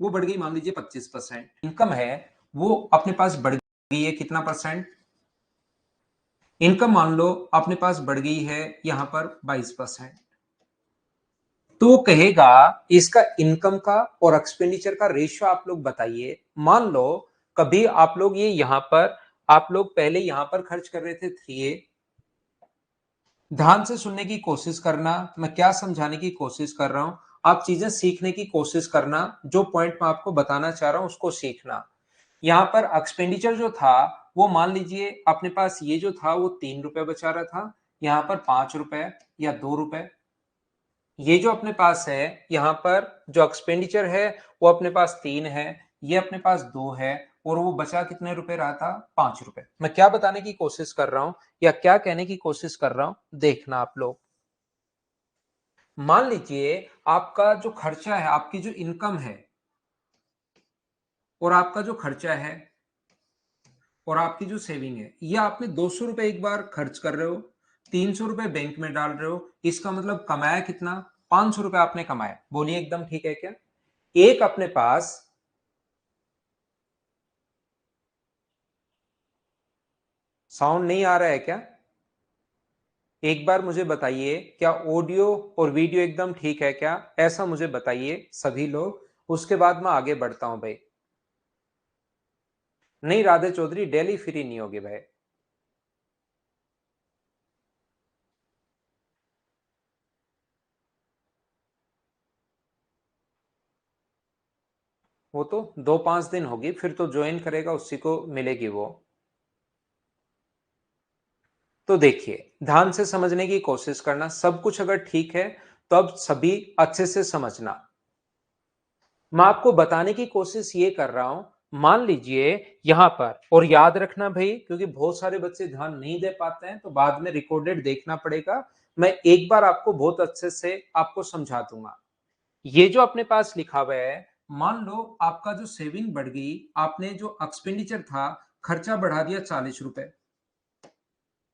वो बढ़ गई मान लीजिए 25%। इनकम है वो अपने पास बढ़ गई है कितना परसेंट, इनकम मान लो अपने पास बढ़ गई है यहां पर 22%। तो कहेगा इसका इनकम का और एक्सपेंडिचर का रेशियो आप लोग बताइए। मान लो कभी आप लोग ये यहां पर आप लोग पहले यहां पर खर्च कर रहे थे 3A। ध्यान से सुनने की कोशिश करना, मैं क्या समझाने की कोशिश कर रहा हूं, आप चीजें सीखने की कोशिश करना, जो पॉइंट मैं आपको बताना चाह रहा हूं उसको सीखना। यहां पर एक्सपेंडिचर जो था वो मान लीजिए अपने पास ये जो था वो 3 रुपए बचा रहा था, यहां पर 5 रुपए या 2 रुपए। ये जो अपने पास है यहां पर जो एक्सपेंडिचर है वो अपने पास 3 है, ये अपने पास 2 है, और वो बचा कितने रुपए रहा था, 5 रुपए। मैं क्या बताने की कोशिश कर रहा हूं या क्या कहने की कोशिश कर रहा हूं देखना आप लोग। मान लीजिए आपका जो खर्चा है, आपकी जो इनकम है और आपका जो खर्चा है और आपकी जो सेविंग है, ये आपने 200 रुपए एक बार खर्च कर रहे हो, 300 रुपए बैंक में डाल रहे हो, इसका मतलब कमाया कितना, 500 रुपए आपने कमाया। बोलिए एकदम ठीक है क्या? एक अपने पास साउंड नहीं आ रहा है क्या? एक बार मुझे बताइए क्या ऑडियो और वीडियो एकदम ठीक है क्या, ऐसा मुझे बताइए सभी लोग, उसके बाद मैं आगे बढ़ता हूं भाई। नहीं राधे चौधरी डेली फ्री नहीं होगी भाई। वो तो 2-5 दिन होगी, फिर तो ज्वाइन करेगा उसी को मिलेगी वो। तो देखिए ध्यान से समझने की कोशिश करना, सब कुछ अगर ठीक है तो अब सभी अच्छे से समझना। मैं आपको बताने की कोशिश ये कर रहा हूं, मान लीजिए यहां पर, और याद रखना भाई क्योंकि बहुत सारे बच्चे ध्यान नहीं दे पाते हैं तो बाद में रिकॉर्डेड देखना पड़ेगा, मैं एक बार आपको बहुत अच्छे से आपको समझा दूंगा। ये जो अपने पास लिखा हुआ है, मान लो आपका जो सेविंग बढ़ गई, आपने जो एक्सपेंडिचर था, खर्चा बढ़ा दिया 40 रुपए,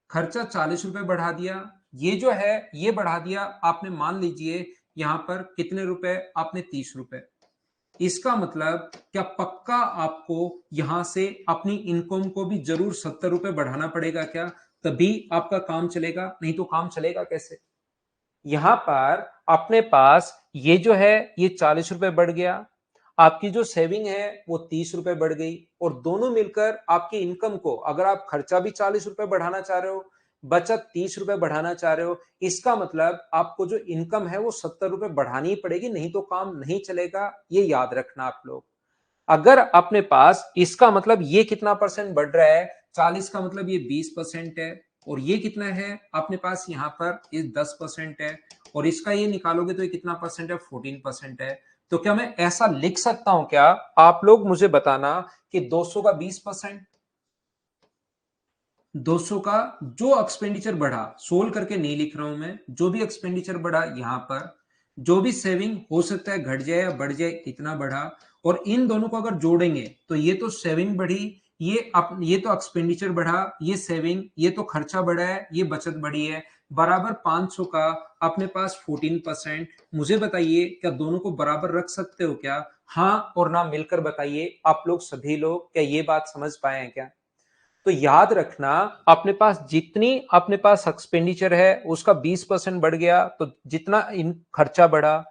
खर्चा 40 रुपए बढ़ा दिया, ये जो है ये बढ़ा दिया आपने, मान लीजिए यहां पर कितने रुपए आपने, 30 रुपए। इसका मतलब क्या पक्का आपको यहां से अपनी इनकम को भी जरूर 70 रुपए बढ़ाना पड़ेगा क्या, तभी आपका काम चलेगा, नहीं तो काम चलेगा कैसे? यहां पर अपने पास ये जो है ये 40 रुपए बढ़ गया, आपकी जो सेविंग है वो 30 रुपए बढ़ गई, और दोनों मिलकर आपकी इनकम को, अगर आप खर्चा भी 40 रुपए बढ़ाना चाह रहे हो, बचत 30 रुपए बढ़ाना चाह रहे हो, इसका मतलब आपको जो इनकम है वो 70 रुपए बढ़ानी ही पड़ेगी, नहीं तो काम नहीं चलेगा। ये याद रखना आप लोग। अगर अपने पास इसका मतलब ये कितना परसेंट बढ़ रहा है, 40 का मतलब ये 20% है, और ये कितना है अपने पास यहाँ पर ये 10% है, और इसका ये निकालोगे तो ये कितना परसेंट है, 14% है। तो क्या मैं ऐसा लिख सकता हूं क्या, आप लोग मुझे बताना, कि 200 का 20%, 200 का जो एक्सपेंडिचर बढ़ा, सोल्व करके नहीं लिख रहा हूं मैं, जो भी एक्सपेंडिचर बढ़ा यहां पर, जो भी सेविंग हो सकता है घट जाए या बढ़ जाए, इतना बढ़ा, और इन दोनों को अगर जोड़ेंगे तो ये तो सेविंग बढ़ी, ये तो एक्सपेंडिचर बढ़ा, ये सेविंग, ये तो खर्चा बढ़ा है, ये बचत बढ़ी है, बराबर 500 का अपने पास 14%। मुझे बताइए क्या दोनों को बराबर रख सकते हो क्या? हाँ और ना मिलकर बताइए आप लोग सभी लोग, क्या ये बात समझ पाए हैं क्या? तो याद रखना, अपने पास जितनी अपने पास एक्सपेंडिचर है उसका 20% बढ़ गया, तो जितना इन खर्चा बढ़ा,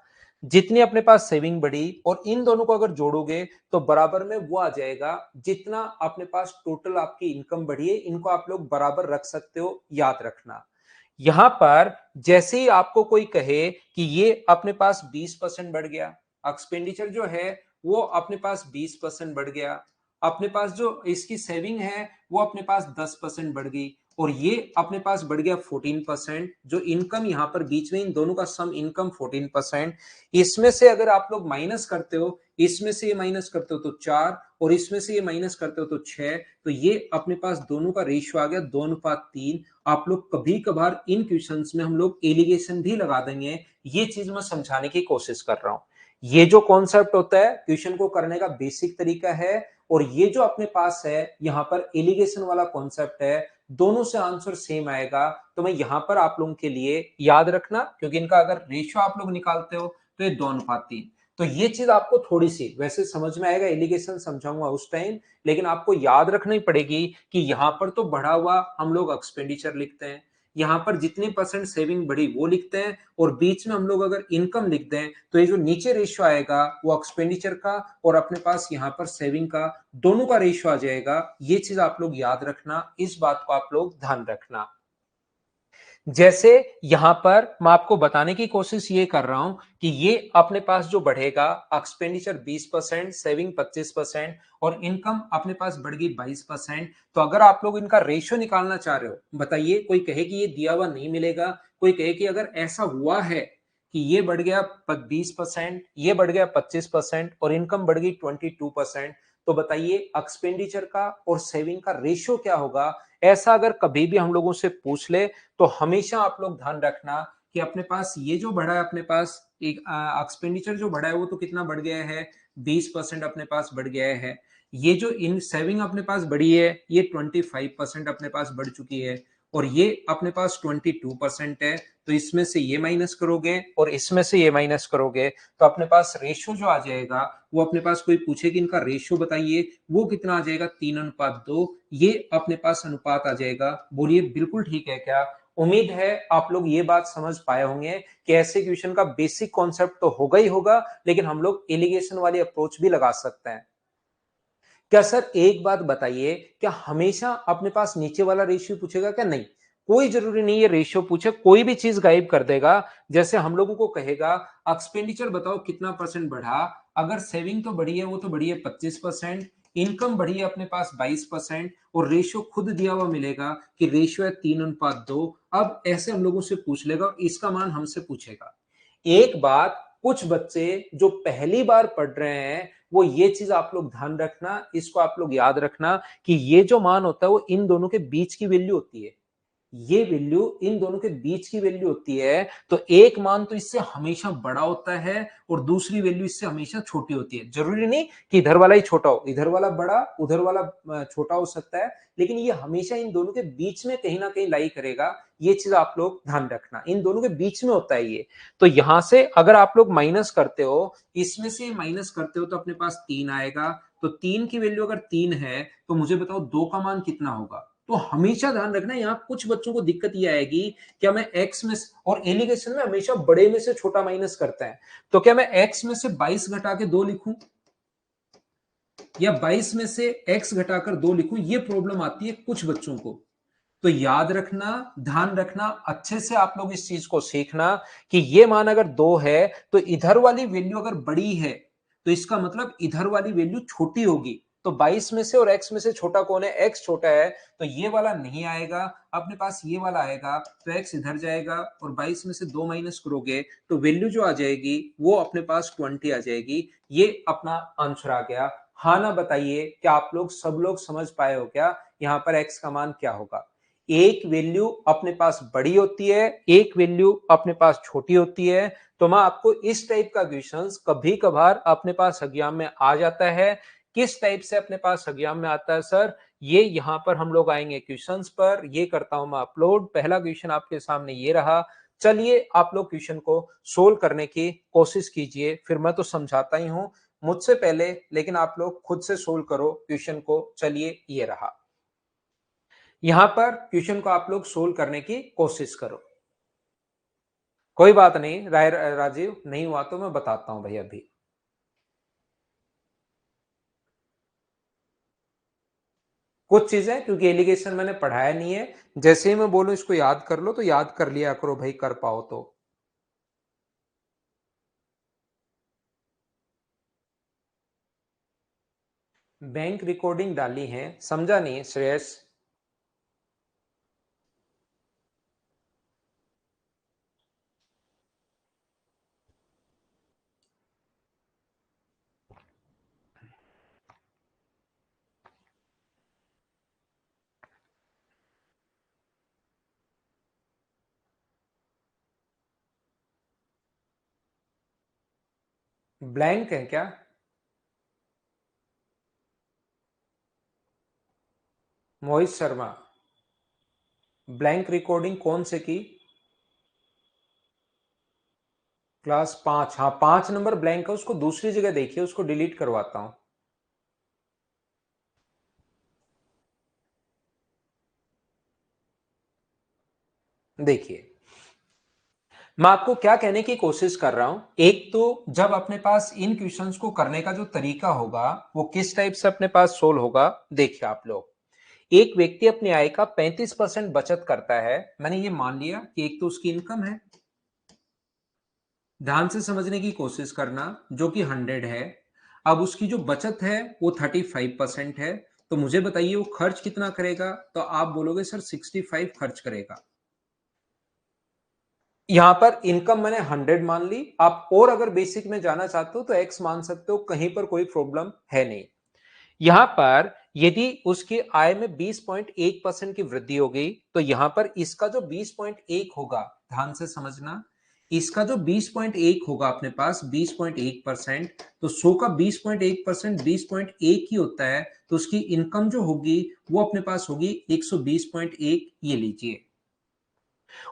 जितनी अपने पास सेविंग बढ़ी, और इन दोनों को अगर जोड़ोगे तो बराबर में वो आ जाएगा जितना अपने पास टोटल आपकी इनकम बढ़ी है। इनको आप लोग बराबर रख सकते हो, याद रखना। यहां पर जैसे ही आपको कोई कहे कि ये अपने पास 20% बढ़ गया, एक्सपेंडिचर जो है वो अपने पास 20% बढ़ गया, अपने पास जो इसकी सेविंग है वो अपने पास 10% बढ़ गई, और ये अपने पास बढ़ गया 14%, जो इनकम यहां पर बीच में इन दोनों का सम इनकम 14%। इसमें से अगर आप लोग माइनस करते हो, इसमें से ये माइनस करते हो तो 4, और इसमें से ये माइनस करते हो तो 6, तो ये अपने पास दोनों का रेशियो आ गया 2:3। आप लोग कभी कभार इन क्वेश्चंस में हम लोग एलिगेशन भी लगा देंगे, ये चीज मैं समझाने की कोशिश कर रहा हूं। ये जो कॉन्सेप्ट होता है क्वेश्चन को करने का बेसिक तरीका है, और ये जो अपने पास है यहाँ पर एलिगेशन वाला कॉन्सेप्ट है, दोनों से आंसर सेम आएगा। तो मैं यहां पर आप लोगों के लिए याद रखना, क्योंकि इनका अगर रेशियो आप लोग निकालते हो तो ये 2:3। तो ये चीज आपको थोड़ी सी वैसे समझ में आएगा, एलिगेशन समझाऊंगा उस टाइम, लेकिन आपको याद रखनी पड़ेगी कि यहां पर तो बढ़ा हुआ हम लोग एक्सपेंडिचर लिखते हैं, यहां पर जितनी परसेंट सेविंग बढ़ी वो लिखते हैं, और बीच में हम लोग अगर इनकम लिख दें तो ये जो नीचे रेशियो आएगा वो एक्सपेंडिचर का और अपने पास यहाँ पर सेविंग का दोनों का रेशियो आ जाएगा। ये चीज आप लोग याद रखना, इस बात को आप लोग ध्यान रखना। जैसे यहां पर मैं आपको बताने की कोशिश ये कर रहा हूं कि ये अपने पास जो बढ़ेगा, एक्सपेंडिचर 20%, सेविंग 25% और इनकम अपने पास बढ़ गई 22%। तो अगर आप लोग इनका रेशियो निकालना चाह रहे हो, बताइए, कोई कहे कि ये दिया हुआ नहीं मिलेगा, कोई कहे कि अगर ऐसा हुआ है कि ये बढ़ गया 20%, ये बढ़ गया 25% और इनकम बढ़ गई 22%, तो बताइए एक्सपेंडिचर का और सेविंग का रेशियो क्या होगा। ऐसा अगर कभी भी हम लोगों से पूछ ले तो हमेशा आप लोग ध्यान रखना कि अपने पास ये जो बढ़ा है, अपने पास एक एक्सपेंडिचर जो बढ़ा है वो तो कितना बढ़ गया है, 20% अपने पास बढ़ गया है। ये जो इन सेविंग अपने पास बढ़ी है ये 25% अपने पास बढ़ चुकी है, और ये अपने पास 22% है। तो इसमें से ये माइनस करोगे और इसमें से ये माइनस करोगे तो अपने पास रेशियो जो आ जाएगा वो, अपने पास कोई पूछे कि इनका रेशियो बताइए, वो कितना आ जाएगा, 3:2। ये अपने पास अनुपात आ जाएगा। बोलिए बिल्कुल ठीक है क्या? उम्मीद है आप लोग ये बात समझ पाए होंगे कि ऐसे क्वेश्चन का बेसिक कॉन्सेप्ट तो होगा ही होगा, लेकिन हम लोग एलिगेशन वाली अप्रोच भी लगा सकते हैं। क्या सर एक बात बताइए, क्या हमेशा अपने पास नीचे वाला रेशियो पूछेगा क्या? नहीं, कोई जरूरी नहीं है रेशियो पूछे, कोई भी चीज गायब कर देगा। जैसे हम लोगों को कहेगा एक्सपेंडिचर बताओ कितना परसेंट बढ़ा, अगर सेविंग तो बढ़ी है, वो तो बढ़ी है 25%, इनकम बढ़ी है अपने पास 22%, और रेशियो खुद दिया हुआ मिलेगा कि रेशियो है 3:2। अब ऐसे हम लोगों से पूछ लेगा, इसका मान हमसे पूछेगा। एक बात, कुछ बच्चे जो पहली बार पढ़ रहे हैं वो ये चीज आप लोग ध्यान रखना, इसको आप लोग याद रखना कि ये जो मान होता है वो इन दोनों के बीच की वैल्यू होती है। ये वैल्यू इन दोनों के बीच की वैल्यू होती है। तो एक मान तो इससे हमेशा बड़ा होता है और दूसरी वैल्यू इससे हमेशा छोटी होती है। जरूरी नहीं कि इधर वाला ही छोटा हो, इधर वाला बड़ा उधर वाला छोटा हो सकता है, लेकिन ये हमेशा इन दोनों के बीच में कहीं ना कहीं लाई करेगा। ये चीज आप लोग ध्यान रखना, इन दोनों के बीच में होता है ये। तो यहां से अगर आप लोग माइनस करते हो, इसमें से माइनस करते हो तो अपने पास 3 आएगा। तो 3 की वैल्यू अगर 3 है तो मुझे बताओ 2 का मान कितना होगा। तो हमेशा ध्यान रखना, यहां कुछ बच्चों को दिक्कत ये आएगी, क्या मैं एक्स में और एलिगेशन में हमेशा बड़े में से छोटा माइनस करते हैं, तो क्या मैं एक्स में से 22 घटा के 2 लिखूं या 22 में से एक्स घटाकर 2 लिखूं, ये प्रॉब्लम आती है कुछ बच्चों को। तो याद रखना, ध्यान रखना, अच्छे से आप लोग इस चीज को सीखना कि ये मान अगर 2 है तो इधर वाली वैल्यू अगर बड़ी है तो इसका मतलब इधर वाली वैल्यू छोटी होगी। तो 22 में से और x में से छोटा कौन है? x छोटा है, तो ये वाला नहीं आएगा, अपने पास ये वाला आएगा। तो x इधर जाएगा और 22 में से 2 माइनस करोगे तो वैल्यू जो आ जाएगी वो अपने पास 20 आ जाएगी। ये अपना आंसर आ गया। हाँ ना बताइए, क्या आप लोग सब लोग समझ पाए हो क्या यहाँ पर x का मान क्या होगा? एक वैल्यू अपने पास बड़ी होती है, एक वैल्यू अपने पास छोटी होती है। तो मैं आपको इस टाइप का क्वेश्चंस कभी कभार अपने पास एग्जाम में आ जाता है। किस टाइप से अपने पास एग्जाम में आता है सर? ये यहां पर हम लोग आएंगे क्वेश्चंस पर, ये करता हूं मैं अपलोड। पहला क्वेश्चन आपके सामने ये रहा। चलिए आप लोग क्वेश्चन को सोल्व करने की कोशिश कीजिए, फिर मैं तो समझाता ही हूं मुझसे पहले, लेकिन आप लोग खुद से सोल्व करो क्वेश्चन को। चलिए ये रहा, यहां पर क्वेश्चन को आप लोग सोल्व करने की कोशिश करो। कोई बात नहीं राजीव, नहीं हुआ तो मैं बताता हूं भाई अभी। कुछ चीजें क्योंकि एलिगेशन मैंने पढ़ाया नहीं है, जैसे ही मैं बोलूं इसको याद कर लो तो याद कर लिया करो भाई, कर पाओ तो। बैंक रिकॉर्डिंग डाली है, समझा नहीं श्रेयस? ब्लैंक है क्या? मोहित शर्मा, ब्लैंक रिकॉर्डिंग कौन से की? क्लास 5, हाँ 5 नंबर ब्लैंक है, उसको दूसरी जगह देखिए, उसको डिलीट करवाता हूं। देखिए, मैं आपको क्या कहने की कोशिश कर रहा हूं, एक तो जब अपने पास इन क्वेश्चंस को करने का जो तरीका होगा वो किस टाइप से अपने पास सोल्व होगा। देखिए आप लोग, एक व्यक्ति अपनी आय का 35% बचत करता है। मैंने ये मान लिया कि एक तो उसकी इनकम है, ध्यान से समझने की कोशिश करना, जो कि 100 है। अब उसकी जो बचत है वो 35% है। तो मुझे बताइए वो खर्च कितना करेगा, तो आप बोलोगे सर 65 खर्च करेगा। यहां पर इनकम मैंने 100 मान ली, आप और अगर बेसिक में जाना चाहते हो तो एक्स मान सकते हो, कहीं पर कोई प्रॉब्लम है नहीं। यहां पर यदि उसकी आय में 20.1% की वृद्धि हो गई, तो यहां पर इसका जो 20.1 होगा, ध्यान से समझना, इसका जो 20.1 होगा अपने पास 20.1%, तो 100 का 20.1% 20.1 ही होता है। तो उसकी इनकम जो होगी वो अपने पास होगी 120.1, ये लीजिए।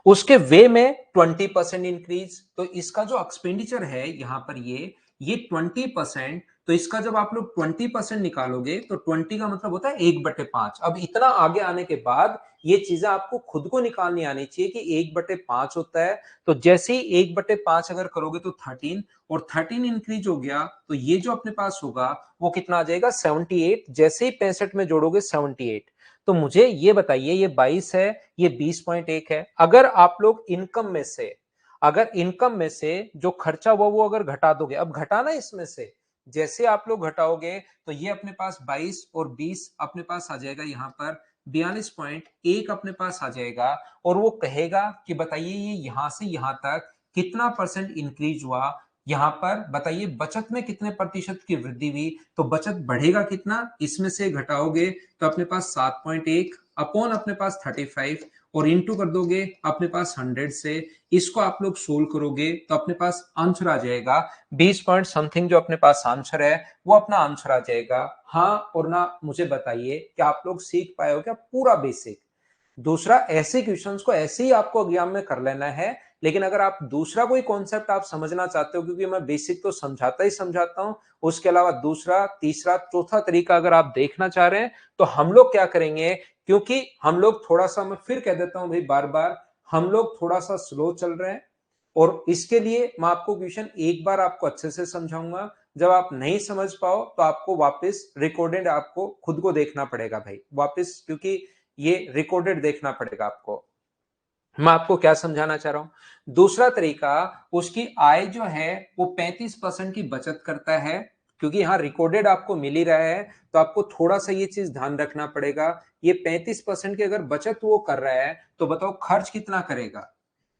उसके वे में 20% इंक्रीज, तो इसका जो एक्सपेंडिचर है यहां पर ये 20%। तो इसका जब आप लोग 20% निकालोगे तो 20 का मतलब होता है 1/5। अब इतना आगे आने के बाद ये चीजें आपको खुद को निकालनी आनी चाहिए कि 1/5 होता है। तो जैसे ही 1/5 अगर करोगे तो 13, और 13 इंक्रीज हो गया, तो ये जो अपने पास होगा वो कितना आ जाएगा 78। जैसे ही 65 में जोड़ोगे 78। तो मुझे ये बताइए, ये 22 है, ये 20.1 है। अगर आप लोग इनकम में से, अगर इनकम में से जो खर्चा हुआ वो अगर घटा दोगे, अब घटाना इसमें से, जैसे आप लोग घटाओगे तो ये अपने पास 22 और 20 अपने पास आ जाएगा, यहां पर 42.1 अपने पास आ जाएगा। और वो कहेगा कि बताइए ये यहां से यहां तक कितना परसेंट इंक्रीज हुआ। यहां पर बताइए बचत में कितने प्रतिशत की वृद्धि हुई, तो बचत बढ़ेगा कितना, इसमें से घटाओगे तो अपने पास 7.1 अपॉन अपने पास 35, और इंटू कर दोगे अपने पास 100 से। इसको आप लोग सोल्व करोगे तो अपने पास आंसर आ जाएगा 20 पॉइंट समथिंग। जो अपने पास आंसर है वो अपना आंसर आ जाएगा। हाँ और ना मुझे बताइए कि आप लोग सीख पाए हो क्या पूरा बेसिक। दूसरा, ऐसे क्वेश्चंस को ऐसे ही आपको एग्जाम में कर लेना है, लेकिन अगर आप दूसरा कोई कॉन्सेप्ट आप समझना चाहते हो, क्योंकि मैं बेसिक तो समझाता ही समझाता हूं, उसके अलावा दूसरा तीसरा चौथा तरीका अगर आप देखना चाह रहे हैं तो हम लोग क्या करेंगे, क्योंकि हम लोग थोड़ा सा, मैं फिर कह देता हूं भाई बार बार, हम लोग थोड़ा सा स्लो चल रहे हैं। और इसके लिए मैं आपको क्वेश्चन एक बार आपको अच्छे से समझाऊंगा, जब आप नहीं समझ पाओ तो आपको वापस रिकॉर्डेड आपको खुद को देखना पड़ेगा भाई वापस, क्योंकि ये रिकॉर्डेड देखना पड़ेगा आपको। मैं आपको क्या समझाना चाह रहा हूं, दूसरा तरीका, उसकी आय जो है वो 35% की बचत करता है। क्योंकि यहां रिकॉर्डेड आपको मिल ही रहा है, तो आपको थोड़ा सा ये चीज ध्यान रखना पड़ेगा। ये 35% की अगर बचत वो कर रहा है, तो बताओ खर्च कितना करेगा।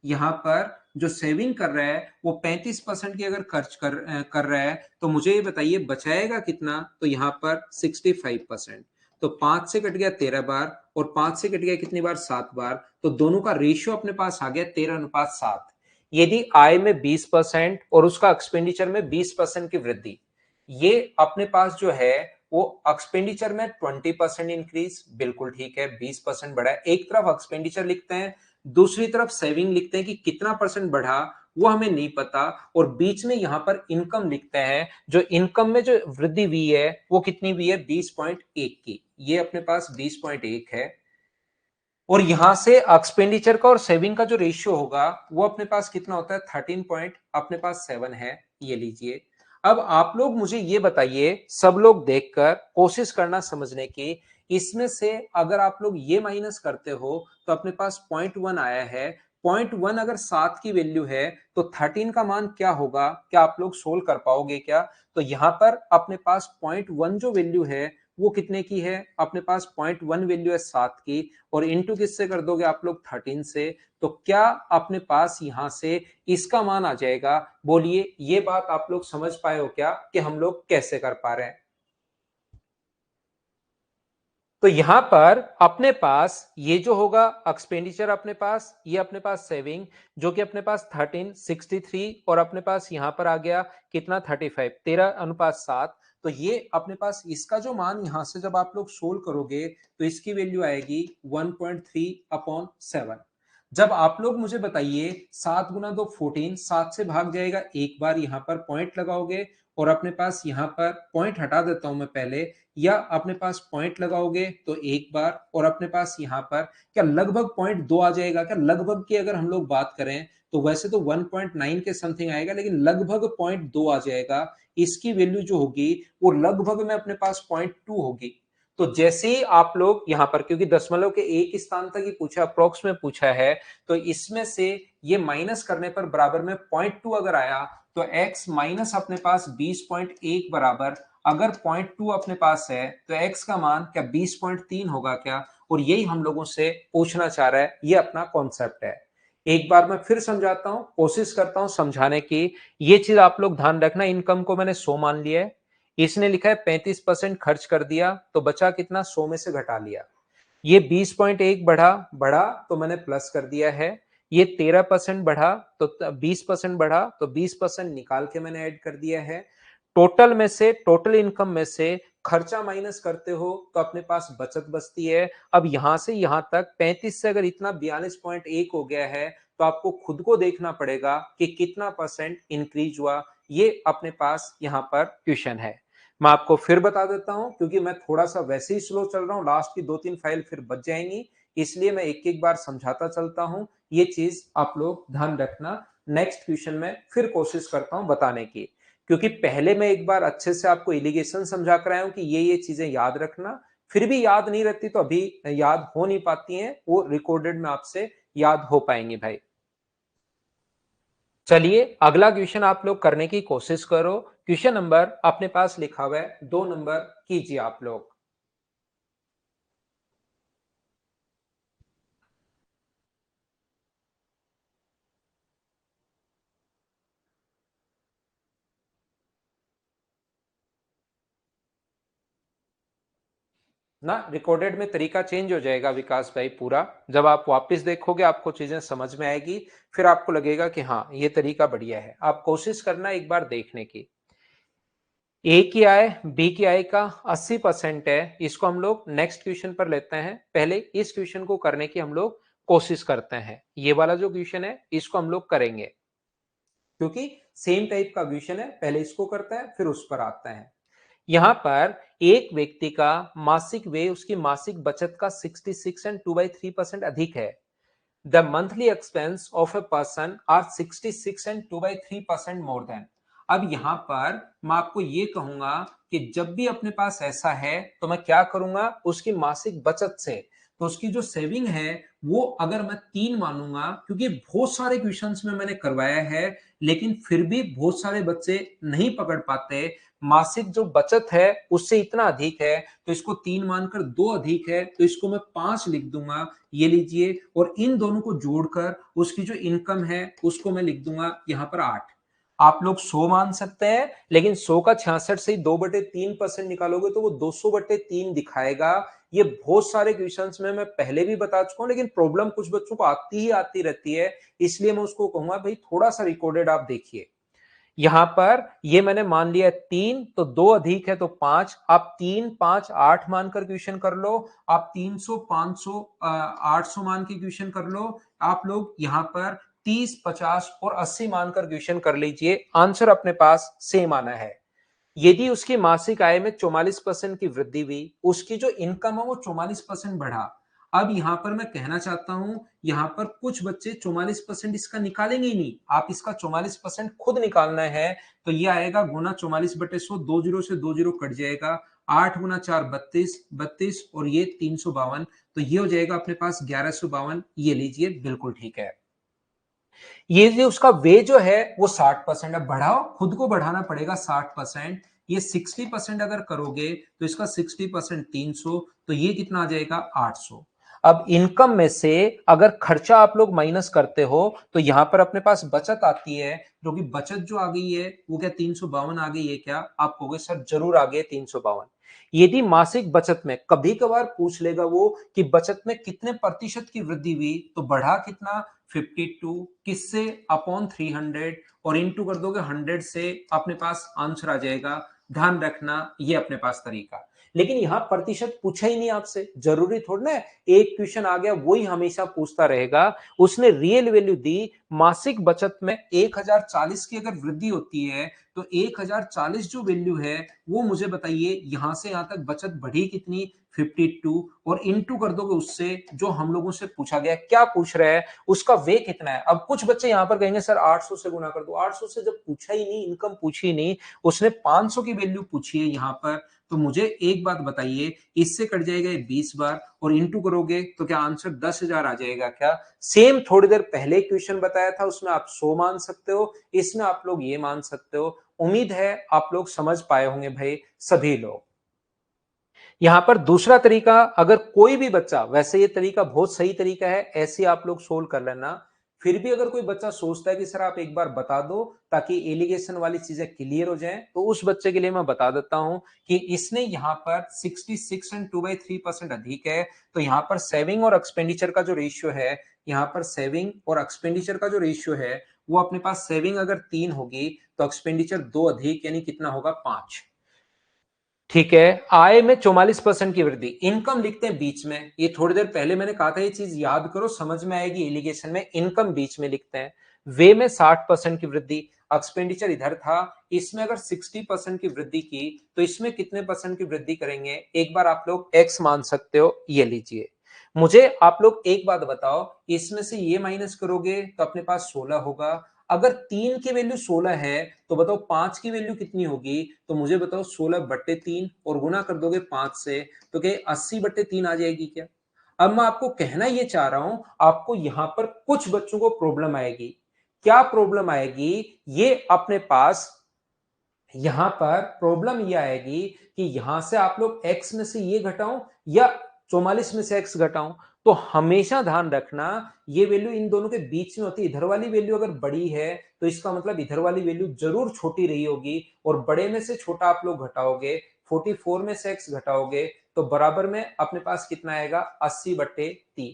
यहां पर जो सेविंग कर रहा है वो 35% की अगर खर्च कर रहा है, तो मुझे ये बताइए बचाएगा कितना, तो यहां पर 65%। तो 5 से कट गया 13 बार, और 5 से कट गया कितनी बार, 7 बार। तो दोनों का रेशियो अपने पास आ गया 13:7। यदि आय में 20% और उसका एक्सपेंडिचर में 20% की वृद्धि, ये अपने पास जो है वो एक्सपेंडिचर में 20% इंक्रीज, बिल्कुल ठीक है, 20% बढ़ा है। एक तरफ एक्सपेंडिचर लिखते हैं, दूसरी तरफ सेविंग लिखते हैं कि कितना परसेंट बढ़ा वो हमें नहीं पता, और बीच में यहां पर इनकम लिखते हैं, जो इनकम में जो वृद्धि हुई है वो कितनी हुई है 20.1 की, ये अपने पास 20.1 है। और यहां से एक्सपेंडिचर का और सेविंग का जो रेशियो होगा वो अपने पास कितना होता है 13 पॉइंट अपने पास 7 है, ये लीजिए। अब आप लोग मुझे ये बताइए, सब लोग देखकर कोशिश करना समझने की, इसमें से अगर आप लोग ये माइनस करते हो तो अपने पास 0.1 आया है। 0.1 अगर 7 की वैल्यू है तो 13 का मान क्या होगा, क्या आप लोग सोल्व कर पाओगे क्या। तो यहां पर अपने पास 0.1 जो वैल्यू है वो कितने की है, अपने पास 0.1 वैल्यू है 7 की, और इंटू किससे कर दोगे आप लोग 13 से। तो क्या अपने पास यहां से इसका मान आ जाएगा। बोलिए ये बात आप लोग समझ पाए हो क्या कि हम लोग कैसे कर पा रहे हैं। तो यहां पर अपने पास ये जो होगा एक्सपेंडिचर, अपने पास ये अपने पास सेविंग, जो कि अपने पास 1363, और अपने पास यहां पर आ गया कितना 35, 13:7। तो ये अपने पास इसका जो मान यहां से जब आप लोग सोल्व करोगे तो इसकी वैल्यू आएगी 1.3/7। जब आप लोग मुझे बताइए 7 गुना 2 14, 7 से भाग जाएगा एक बार, यहां पर पॉइंट लगाओगे और अपने पास यहां पर पॉइंट हटा देता हूं मैं पहले, या अपने पास पॉइंट लगाओगे तो एक बार, और अपने पास यहां पर क्या लगभग पॉइंट 2 आ जाएगा क्या? लगभग की अगर हम लोग बात करें तो वैसे तो 1.9 के समथिंग आएगा, लेकिन लगभग पॉइंट 2 आ जाएगा। इसकी वैल्यू जो होगी वो लगभग में अपने पास पॉइंट 2 होगी। तो जैसे ही आप लोग यहां पर, क्योंकि दशमलव के एक स्थान तक ही पूछा, अप्रोक्स में पूछा है, तो इसमें से ये माइनस करने पर बराबर में 0.2 अगर आया तो x माइनस अपने पास 20.1 बराबर, अगर 0.2 अपने पास है तो x का मान क्या 20.3 होगा क्या? और यही हम लोगों से पूछना चाह रहा है, ये अपना कॉन्सेप्ट है। एक बार मैं फिर समझाता हूं, कोशिश करता हूं समझाने की। ये चीज आप लोग ध्यान रखना, इनकम को मैंने 100 मान लिया है, इसने लिखा है 35% खर्च कर दिया, तो बचा कितना? 100 में से घटा लिया। ये 20.1 बढ़ा बढ़ा तो मैंने प्लस कर दिया है। ये 13% बढ़ा तो 20% बढ़ा तो 20% निकाल के मैंने ऐड कर दिया है। टोटल में से, टोटल इनकम में से खर्चा माइनस करते हो तो अपने पास बचत बचती है। अब यहां से यहां तक 35 से अगर इतना 42.1 हो गया है तो आपको खुद को देखना पड़ेगा कि कितना परसेंट इंक्रीज हुआ। ये अपने पास यहां पर क्वेश्चन है। मैं आपको फिर बता देता हूं, क्योंकि मैं थोड़ा सा वैसे ही स्लो चल रहा हूं, लास्ट की 2-3 फाइल फिर बच जाएंगी, इसलिए मैं एक एक बार समझाता चलता हूं। ये चीज आप लोग ध्यान रखना। नेक्स्ट क्वेश्चन में फिर कोशिश करता हूं बताने की, क्योंकि पहले मैं एक बार अच्छे से आपको इलिगेशन समझा कर आया हूं कि ये चीजें याद रखना, फिर भी याद नहीं रहती तो अभी याद हो नहीं पाती हैं, वो रिकॉर्डेड में आपसे याद हो पाएंगी भाई। चलिए अगला क्वेश्चन आप लोग करने की कोशिश करो। क्वेश्चन नंबर अपने पास लिखा हुआ है 2 नंबर, कीजिए आप लोग। ना रिकॉर्डेड में तरीका चेंज हो जाएगा विकास भाई पूरा, जब आप वापस देखोगे आपको चीजें समझ में आएगी, फिर आपको लगेगा कि हाँ ये तरीका बढ़िया है। आप कोशिश करना एक बार देखने की। ए की आय बी की आय का 80% है, इसको हम लोग नेक्स्ट क्वेश्चन पर लेते हैं। पहले इस क्वेश्चन को करने की हम लोग कोशिश करते हैं। ये वाला जो क्वेश्चन है इसको हम लोग करेंगे, क्योंकि सेम टाइप का क्वेश्चन है। पहले इसको करते हैं फिर उस पर आते हैं। यहां पर एक व्यक्ति का मासिक व्यय उसकी मासिक बचत का 66 एंड 2/3% अधिक है। The monthly expense of a person are 66 and 2/3% more than. अब यहां पर मैं आपको ये कहूंगा कि जब भी अपने पास ऐसा है तो मैं क्या करूंगा, उसकी मासिक बचत से, तो उसकी जो सेविंग है वो अगर मैं 3 मानूंगा, क्योंकि बहुत सारे क्वेश्चंस में मैंने करवाया है लेकिन फिर भी बहुत सारे बच्चे नहीं पकड़ पाते। मासिक जो बचत है उससे इतना अधिक है, तो इसको 3 मानकर 2 अधिक है तो इसको मैं 5 लिख दूंगा, ये लीजिए। और इन दोनों को जोड़कर उसकी जो इनकम है उसको मैं लिख दूंगा यहां पर 8। आप लोग 100 मान सकते हैं, लेकिन 100 का 66 से 2/3% निकालोगे तो वो 200/3 दिखाएगा। ये बहुत सारे क्वेश्चंस में मैं पहले भी बता चुका हूं, लेकिन प्रॉब्लम कुछ बच्चों को आती ही आती रहती है, इसलिए मैं उसको कहूंगा भाई थोड़ा सा रिकॉर्डेड आप देखिए। यहां पर ये मैंने मान लिया 3, तो 2 अधिक है तो 5। आप 3 5 8 मानकर क्वेश्चन कर लो, आप 300 500 800 मान के क्वेश्चन कर लो। आप लोग यहां पर 30 50 और 80 मानकर क्वेश्चन कर लीजिए, आंसर अपने पास सेम आना है। यदि उसकी मासिक आय में 44% की वृद्धि हुई, उसकी जो इनकम है वो 44% बढ़ा। अब यहां पर मैं कहना चाहता हूं, यहां पर कुछ बच्चे 44% इसका निकालेंगे ही नहीं, आप इसका 44% खुद निकालना है। तो ये आएगा गुना 44/100, 2 जीरो से 2 जीरो कट जाएगा, 8 गुना 4 32, 32 और ये 352, तो ये हो जाएगा अपने पास 1152। ये लीजिए बिल्कुल ठीक है। ये जो उसका वे जो है वो 60% है, बढ़ाओ खुद को बढ़ाना पड़ेगा 60%। ये 60% अगर करोगे तो इसका 60% 300, तो ये कितना आ जाएगा 800। अब इनकम में से अगर खर्चा आप लोग माइनस करते हो तो यहां पर अपने पास बचत आती है, जो कि बचत जो आ गई है वो क्या 352 आ गई है क्या? आप कहोगे सर जरूर आ गई 352। यदि मासिक बचत में कभी कभार पूछ लेगा वो कि बचत में कितने प्रतिशत की वृद्धि हुई, तो बढ़ा कितना 52 किससे अपॉन 300 और इंटू कर दोगे 100 से, अपने पास आंसर आ जाएगा। ध्यान रखना ये अपने पास तरीका। लेकिन यहां प्रतिशत पूछा ही नहीं आपसे, जरूरी थोड़ा ना है एक क्वेश्चन आ गया वही हमेशा पूछता रहेगा। उसने रियल वैल्यू दी, मासिक बचत में 1040 की अगर वृद्धि होती है तो 1040 जो वैल्यू है वो मुझे बताइए यहां से यहां तक बचत बढ़ी कितनी 52 और इनटू कर दोगे उससे जो हम लोगों से पूछा गया क्या पूछ रहा है उसका वे कितना है। अब कुछ बच्चे यहां पर कहेंगे सर 800 से गुना कर दो, 800 से जब पूछा ही नहीं, इनकम पूछी नहीं, उसने 500 की वैल्यू पूछी है यहां पर, तो मुझे एक बात बताइए इससे कट जाएगा ये 20 बार और इंटू करोगे तो क्या आंसर 10,000 आ जाएगा क्या? सेम थोड़ी देर पहले क्वेश्चन बताया था उसमें आप 100 मान सकते हो, इसमें आप लोग ये मान सकते हो। उम्मीद है आप लोग समझ पाए होंगे भाई सभी लोग। यहां पर दूसरा तरीका, अगर कोई भी बच्चा, वैसे ये तरीका बहुत सही तरीका है, ऐसे आप लोग सोल्व कर लेना। फिर भी अगर कोई बच्चा सोचता है कि सर आप एक बार बता दो ताकि एलिगेशन वाली चीजें क्लियर हो जाएं, तो उस बच्चे के लिए मैं बता देता हूं कि इसने यहां पर 66 एंड 2/3% अधिक है, तो यहां पर सेविंग और एक्सपेंडिचर का जो रेशियो है, यहां पर सेविंग और एक्सपेंडिचर का जो रेशियो है वो अपने पास सेविंग अगर 3 होगी तो एक्सपेंडिचर 2 अधिक, यानी कितना होगा 5। ठीक है, आय में 44% की वृद्धि, इनकम लिखते हैं बीच में, ये थोड़ी देर पहले मैंने कहा था ये चीज याद करो समझ में आएगी एलिगेशन में, इनकम बीच में लिखते हैं। वे में 60% की वृद्धि, एक्सपेंडिचर इधर था, इसमें अगर 60% की वृद्धि की तो इसमें कितने परसेंट की वृद्धि करेंगे, एक बार आप लोग एक्स मान सकते हो, ये लीजिए। मुझे आप लोग एक बात बताओ, इसमें से ये माइनस करोगे तो अपने पास 16 होगा। अगर 3 की वैल्यू 16 है तो बताओ 5 की वैल्यू कितनी होगी, तो मुझे बताओ 16/3 और गुना कर दोगे 5 से, तो क्या 80/3 आ जाएगी क्या? अब मैं आपको कहना ये चाह रहा हूं, आपको यहां पर कुछ बच्चों को प्रॉब्लम आएगी। क्या प्रॉब्लम आएगी? ये अपने पास यहां पर प्रॉब्लम ये आएगी कि यहां से आप लोग x में से ये घटाओ या 44 में से x घटाओ, तो हमेशा ध्यान रखना ये वैल्यू इन दोनों के बीच में होती है। इधर वाली वैल्यू अगर बड़ी है तो इसका मतलब इधर वाली वैल्यू जरूर छोटी रही होगी, और बड़े में से छोटा आप लोग घटाओगे, 44 में से x घटाओगे तो बराबर में अपने पास कितना आएगा 80/3।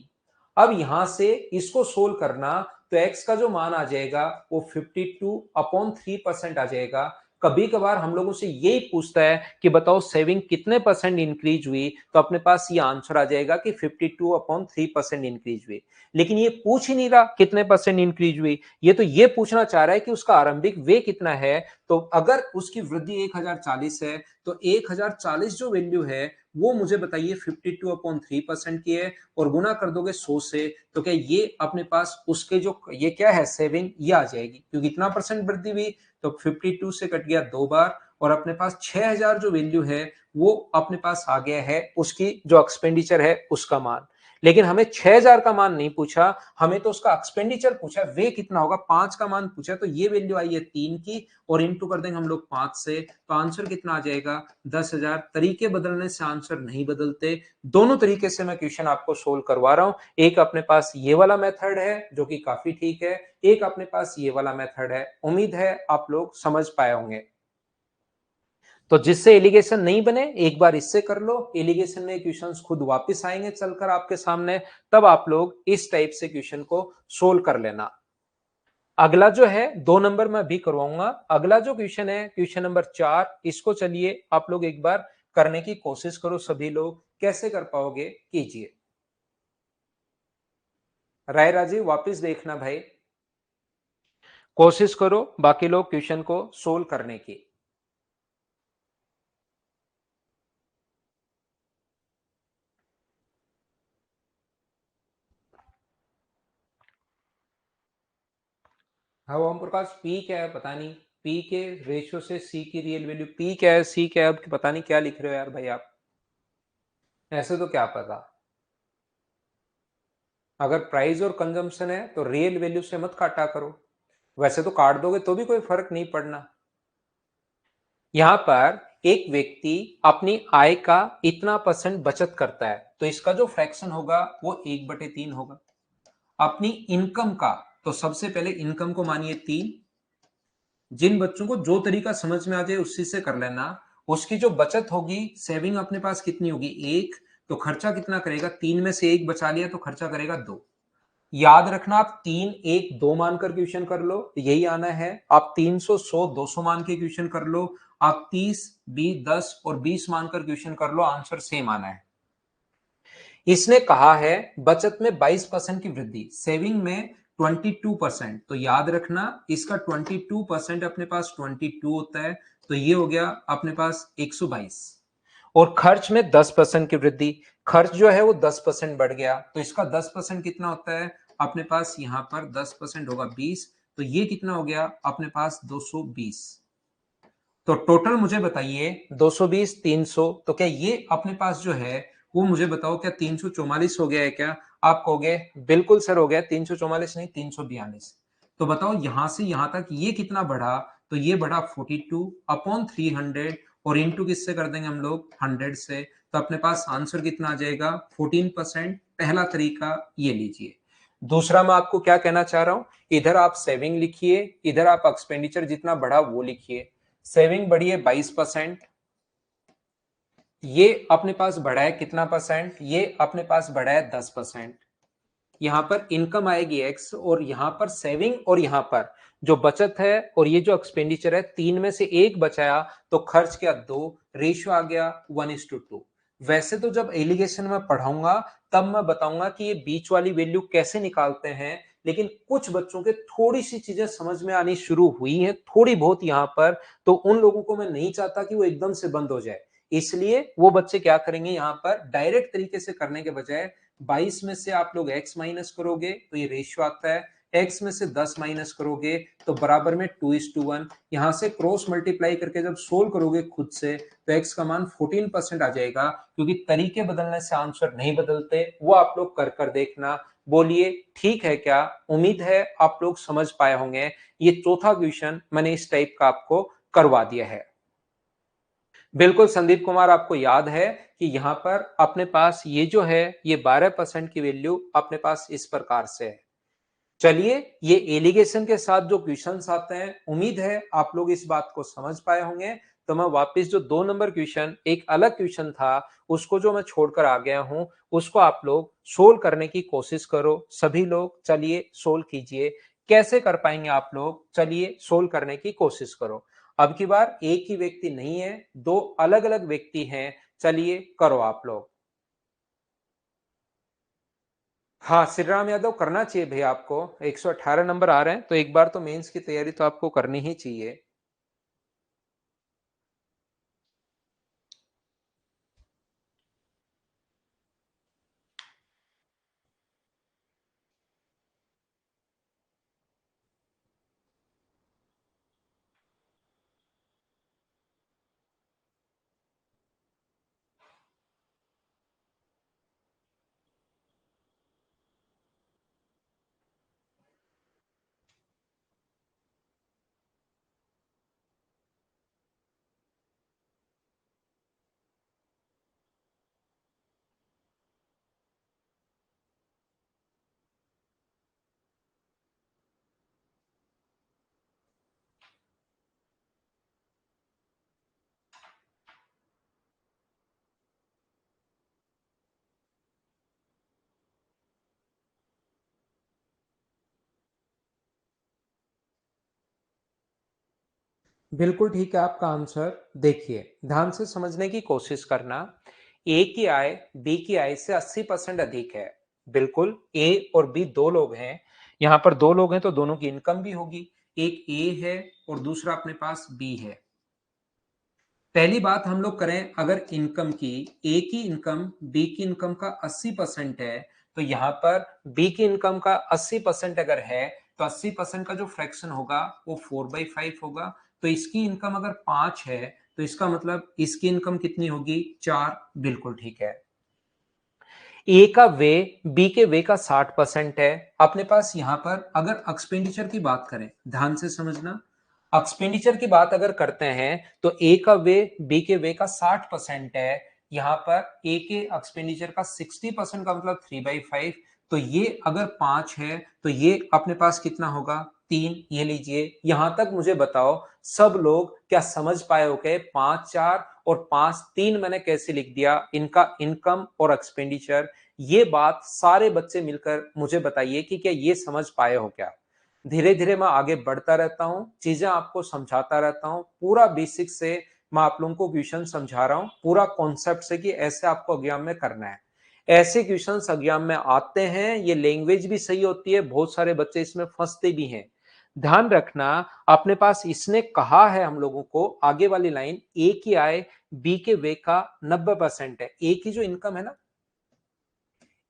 अब यहां से इसको सोल्व करना तो x का जो मान आ जाएगा वो 52/3% आ जाएगा। कभी कभार हम लोगों से यही पूछता है कि बताओ सेविंग कितने परसेंट इंक्रीज हुई, तो अपने पास ये आंसर आ जाएगा कि 52/3% इंक्रीज हुई। लेकिन ये पूछ ही नहीं रहा कितने परसेंट इंक्रीज हुई, ये तो ये पूछना चाह रहा है कि उसका आरंभिक वे कितना है। तो अगर उसकी वृद्धि 1040 है तो 1040 जो वैल्यू है वो मुझे बताइए 52/3% की है, और गुना कर दोगे 100 से, तो क्या ये अपने पास उसके जो ये क्या है सेविंग ये आ जाएगी, क्योंकि इतना परसेंट वृद्धि हुई तो 52 से कट गया 2 बार, और अपने पास 6000 जो वैल्यू है वो अपने पास आ गया है उसकी जो एक्सपेंडिचर है उसका मान। लेकिन हमें 6000 का मान नहीं पूछा, हमें तो उसका एक्सपेंडिचर पूछा, वे कितना होगा 5 का मान पूछा, तो ये वैल्यू आई है 3 की और इंटू कर देंगे हम लोग 5 से, तो आंसर कितना आ जाएगा 10,000। तरीके बदलने से आंसर नहीं बदलते, दोनों तरीके से मैं क्वेश्चन आपको सोल्व करवा रहा हूं। एक अपने पास ये वाला मेथड है जो कि काफी ठीक है, एक अपने पास ये वाला मेथड है। उम्मीद है आप लोग समझ पाए होंगे। तो जिससे एलिगेशन नहीं बने एक बार इससे कर लो, एलिगेशन में क्वेश्चंस खुद वापस आएंगे चलकर आपके सामने, तब आप लोग इस टाइप से क्वेश्चन को सोल्व कर लेना। अगला जो है 2 नंबर में भी करवाऊंगा। अगला जो क्वेश्चन है क्वेश्चन नंबर 4, इसको चलिए आप लोग एक बार करने की कोशिश करो, सभी लोग कैसे कर पाओगे कीजिए। राय राजी वापस देखना भाई, कोशिश करो बाकी लोग क्वेश्चन को सोल्व करने की। हाँ ओम प्रकाश, पी क्या है पता नहीं, पी के रेशियो से सी की रियल वैल्यू, पी क्या है सी क्या है, अब पता नहीं क्या लिख रहे हो यार भाई आप, ऐसे तो क्या पता। अगर प्राइस और कंजम्पशन है तो रियल वैल्यू से मत काटा करो, वैसे तो काट दोगे तो भी कोई फर्क नहीं पड़ना। यहां पर एक व्यक्ति अपनी आय का इतना परसेंट बचत करता है तो इसका जो फ्रैक्शन होगा वो 1/3 होगा। अपनी इनकम का, तो सबसे पहले इनकम को मानिए 3, जिन बच्चों को जो तरीका समझ में आ जाए उसी से कर लेना। उसकी जो बचत होगी, सेविंग अपने पास कितनी होगी 1, तो खर्चा कितना करेगा, 3 में से 1 बचा लिया तो खर्चा करेगा 2। याद रखना, आप 3 1 2 मानकर क्वेश्चन कर लो, यही आना है। आप 300 100 200 मान के क्वेश्चन कर लो, आप 30 20 10 और 20 मानकर क्वेश्चन कर लो, आंसर सेम आना है। इसने कहा है बचत में 22% की वृद्धि, सेविंग में 22%। तो याद रखना इसका 22% अपने पास 22 होता है, तो ये हो गया अपने पास 122। और खर्च में 10% की वृद्धि, खर्च जो है वो 10% बढ़ गया, तो इसका 10% कितना होता है अपने पास, यहां पर 10% होगा 20, तो ये कितना हो गया अपने पास 220। तो टोटल मुझे बताइए 220 300, तो क्या ये अपने पास जो है वो मुझे बताओ क्या 344 हो गया है क्या? आप कहोगे बिल्कुल सर हो गया, 344 नहीं 342। तो बताओ यहां से यहां तक ये कितना बढ़ा, तो ये बढ़ा 42 अपॉन 300 और इंटू किससे कर देंगे हम लोग 100 से, तो अपने पास आंसर कितना आ जाएगा 14%। पहला तरीका ये लीजिए। दूसरा मैं आपको क्या कहना चाह रहा हूं, इधर आप सेविंग लिखिए, इधर आप एक्सपेंडिचर जितना बढ़ा वो लिखिए। सेविंग बढ़ी है 22%, ये अपने पास बढ़ा है कितना परसेंट, ये अपने पास बढ़ा है 10%। यहां पर इनकम आएगी x, और यहां पर सेविंग, और यहां पर जो बचत है और ये जो एक्सपेंडिचर है, 3 में से 1 बचाया तो खर्च किया 2, रेशियो आ गया 1:2। वैसे तो जब एलिगेशन में पढ़ाऊंगा तब मैं बताऊंगा कि ये बीच वाली वैल्यू कैसे निकालते हैं, लेकिन कुछ बच्चों के थोड़ी सी चीजें समझ में आनी शुरू हुई हैं थोड़ी बहुत यहां पर, तो उन लोगों को मैं नहीं चाहता कि वो एकदम से बंद हो जाए। इसलिए वो बच्चे क्या करेंगे, यहां पर डायरेक्ट तरीके से करने के बजाय 22 में से आप लोग x माइनस करोगे तो ये रेशियो आता है, x में से 10 माइनस करोगे तो बराबर में 2:1। यहां से क्रॉस मल्टीप्लाई करके जब सोल्व करोगे खुद से तो x का मान 14% आ जाएगा, क्योंकि तरीके बदलने से आंसर नहीं बदलते, वो आप लोग कर कर देखना। बोलिए ठीक है क्या? उम्मीद है आप लोग समझ पाए होंगे। ये चौथा क्वेश्चन मैंने इस टाइप का आपको करवा दिया है। बिल्कुल संदीप कुमार, आपको याद है कि यहां पर अपने पास ये जो है ये 12% की वैल्यू अपने पास इस प्रकार से है। चलिए, ये एलिगेशन के साथ जो क्वेश्चंस आते हैं, उम्मीद है आप लोग इस बात को समझ पाए होंगे। तो मैं वापस जो 2 नंबर क्वेश्चन, एक अलग क्वेश्चन था उसको जो मैं छोड़कर आ गया हूं, उसको आप लोग सोल्व करने की कोशिश करो। सभी लोग चलिए सोल्व कीजिए। कैसे कर पाएंगे आप लोग? चलिए सोल्व करने की कोशिश करो। अब की बार एक ही व्यक्ति नहीं है, 2 अलग अलग व्यक्ति हैं। चलिए करो आप लोग। हाँ, श्री राम यादव करना चाहिए भैया आपको, 118 नंबर आ रहे हैं तो एक बार तो मेंस की तैयारी तो आपको करनी ही चाहिए। बिल्कुल ठीक है आपका आंसर। देखिए ध्यान से समझने की कोशिश करना। ए की आय बी की आय से 80% अधिक है। बिल्कुल, ए और बी दो लोग हैं, यहां पर दो लोग हैं तो दोनों की इनकम भी होगी। एक ए है और दूसरा अपने पास बी है। पहली बात हम लोग करें अगर इनकम की, ए की इनकम बी की इनकम का 80% है, तो यहां पर बी की इनकम का 80% अगर है तो 80% का जो फ्रैक्शन होगा वो 4/5 होगा। तो इसकी इनकम अगर 5 है तो इसका मतलब इसकी इनकम कितनी होगी 4। बिल्कुल ठीक है। ए का वे बी के वे का 60% है। अपने पास यहां पर अगर एक्सपेंडिचर की बात करें, ध्यान से समझना, एक्सपेंडिचर की बात अगर करते हैं तो ए का वे बी के वे का 60% है। यहां पर ए के एक्सपेंडिचर का 60% का मतलब 3/5। तो ये अगर 5 है तो ये अपने पास कितना होगा 3 ये लीजिए। यहां तक मुझे बताओ सब लोग क्या समझ पाए हो गए? 5 4 और 5 3 मैंने कैसे लिख दिया, इनका इनकम और एक्सपेंडिचर। ये बात सारे बच्चे मिलकर मुझे बताइए कि क्या ये समझ पाए हो क्या? धीरे धीरे मैं आगे बढ़ता रहता हूं, चीजें आपको समझाता रहता हूं, पूरा बेसिक से मैं आप लोगों को क्वेश्चन समझा रहा हूं, पूरा कॉन्सेप्ट से कि ऐसे आपको एग्जाम में करना है। ऐसे क्वेश्चंस एग्जाम में आते हैं, ये लैंग्वेज भी सही होती है, बहुत सारे बच्चे इसमें फंसते भी हैं। ध्यान रखना, अपने पास इसने कहा है हम लोगों को आगे वाली लाइन, ए की आय बी के वे का 90% है। ए की जो इनकम है ना,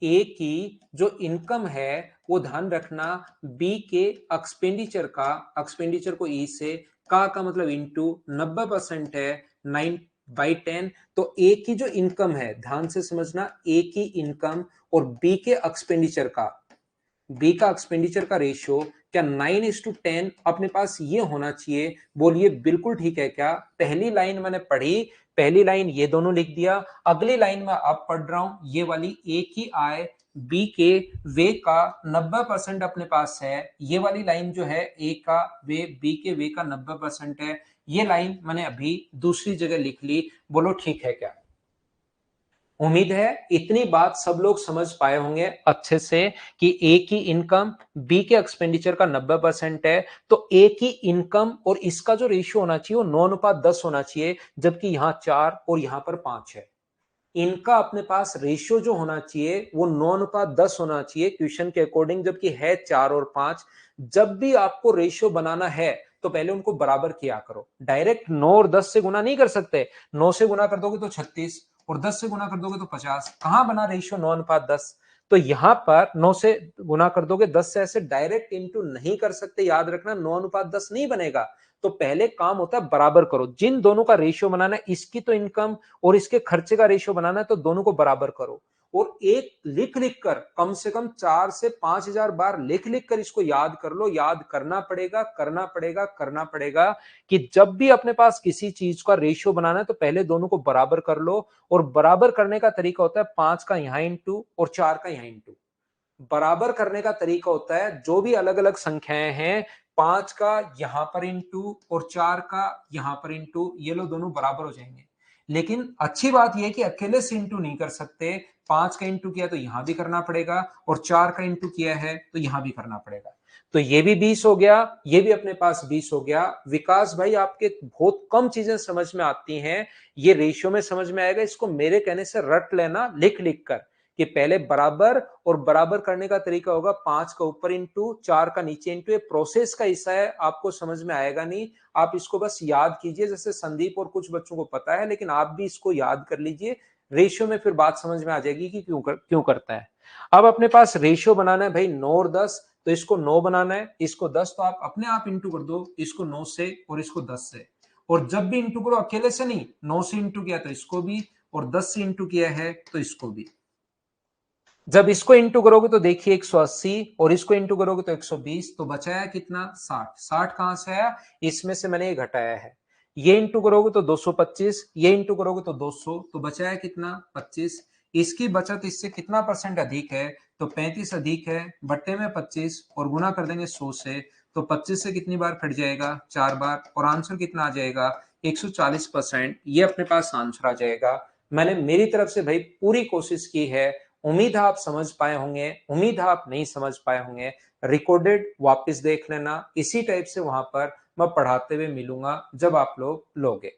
ए की जो इनकम है वो ध्यान रखना बी के एक्सपेंडिचर का, एक्सपेंडिचर को ई से का मतलब इंटू 90% है 9/10। तो ए की जो इनकम है, ध्यान से समझना, ए की इनकम और बी के एक्सपेंडिचर का, बी का एक्सपेंडिचर का रेशियो क्या 9:10 अपने पास ये होना चाहिए? बोलिए बिल्कुल ठीक है क्या? पहली लाइन मैंने पढ़ी, पहली लाइन ये दोनों लिख दिया, अगली लाइन में अब पढ़ रहा हूं ये वाली, ए की आय बी के वे का 90% अपने पास है। ये वाली लाइन जो है ए का वे बी के वे का 90% है, ये लाइन मैंने अभी दूसरी जगह लिख ली। बोलो ठीक है क्या? उम्मीद है इतनी बात सब लोग समझ पाए होंगे अच्छे से कि ए की इनकम बी के एक्सपेंडिचर का 90% है। तो ए की इनकम और इसका जो रेशियो होना चाहिए वो 9:10 होना चाहिए, जबकि यहां 4 और यहां पर 5 है। इनका अपने पास रेशियो जो होना चाहिए वो 9:10 होना चाहिए क्वेश्चन के अकॉर्डिंग, जबकि है 4 और 5। जब भी आपको रेशियो बनाना है तो पहले उनको बराबर किया करो, डायरेक्ट 9 और 10 से गुना नहीं कर सकते। 9 से गुना कर दोगे तो 36 और 10 से गुना कर दोगे तो 50। कहां बना रेशियो 9:10? तो यहां पर 9 से गुना कर दोगे, 10 से ऐसे डायरेक्ट इंटू नहीं कर सकते, याद रखना 9:10 नहीं बनेगा। तो पहले काम होता है बराबर करो, जिन दोनों का रेशियो बनाना है, इसकी तो इनकम और इसके खर्चे का रेशियो बनाना है, तो दोनों को बराबर करो। और एक लिख लिख कर कम से कम 4 से 5,000 बार लिख लिख कर इसको याद कर लो। याद करना पड़ेगा, करना पड़ेगा, करना पड़ेगा कि जब भी अपने पास किसी चीज का रेशियो बनाना है तो पहले दोनों को बराबर कर लो। और बराबर करने का तरीका होता है 5 का यहां इंटू और 4 का यहां इंटू। बराबर करने का तरीका होता है जो भी अलग अलग संख्याएं हैं, 5 का यहां पर इंटू और 4 का यहां पर इंटू, ये लो दोनों बराबर हो जाएंगे। लेकिन अच्छी बात यह है कि अकेले से इंटू नहीं कर सकते, 5 का इंटू किया तो यहां भी करना पड़ेगा और 4 का इंटू किया है तो यहां भी करना पड़ेगा। तो ये भी 20 हो गया, ये भी अपने पास 20 हो गया। विकास भाई आपके बहुत कम चीजें समझ में आती हैं, ये रेशियो में समझ में आएगा, इसको मेरे कहने से रट लेना लिख लिख कर कि पहले बराबर, और बराबर करने का तरीका होगा 5 का ऊपर इंटू 4 का नीचे इंटू। ये प्रोसेस का हिस्सा है, आपको समझ में आएगा नहीं, आप इसको बस याद कीजिए। जैसे संदीप और कुछ बच्चों को पता है, लेकिन आप भी इसको याद कर लीजिए, रेशियो में फिर बात समझ में आ जाएगी कि क्यों करता है। अब अपने पास रेशियो बनाना है भाई 9 और 10, तो इसको 9 बनाना है, इसको 10 तो आप अपने आप इंटू कर दो, इसको 9 से और इसको 10 से। और जब भी इंटू करो अकेले से नहीं, 9 से इंटू किया तो इसको भी, और 10 से इंटू किया है तो इसको भी। जब इसको इंटू करोगे तो देखिए 180 और इसको इंटू करोगे तो 120, तो बचाया कितना 60। 60 कहां से आया? इसमें से मैंने ये घटाया है। ये इंटू करोगे तो 225, ये इंटू करोगे तो 200, तो बचाया कितना 25। इसकी बचत इससे कितना परसेंट अधिक है? तो 35 अधिक है, बट्टे में 25 और गुना कर देंगे 100 से। तो 25 से कितनी बार कट जाएगा? 4 बार, और आंसर कितना आ जाएगा? 140%। ये अपने पास आंसर आ जाएगा। मैंने मेरी तरफ से भाई पूरी कोशिश की है, उम्मीद है आप समझ पाए होंगे, उम्मीद है आप नहीं समझ पाए होंगे। रिकॉर्डेड वापस देख लेना, इसी टाइप से वहां पर मैं पढ़ाते हुए मिलूंगा जब आप लोग लोगे।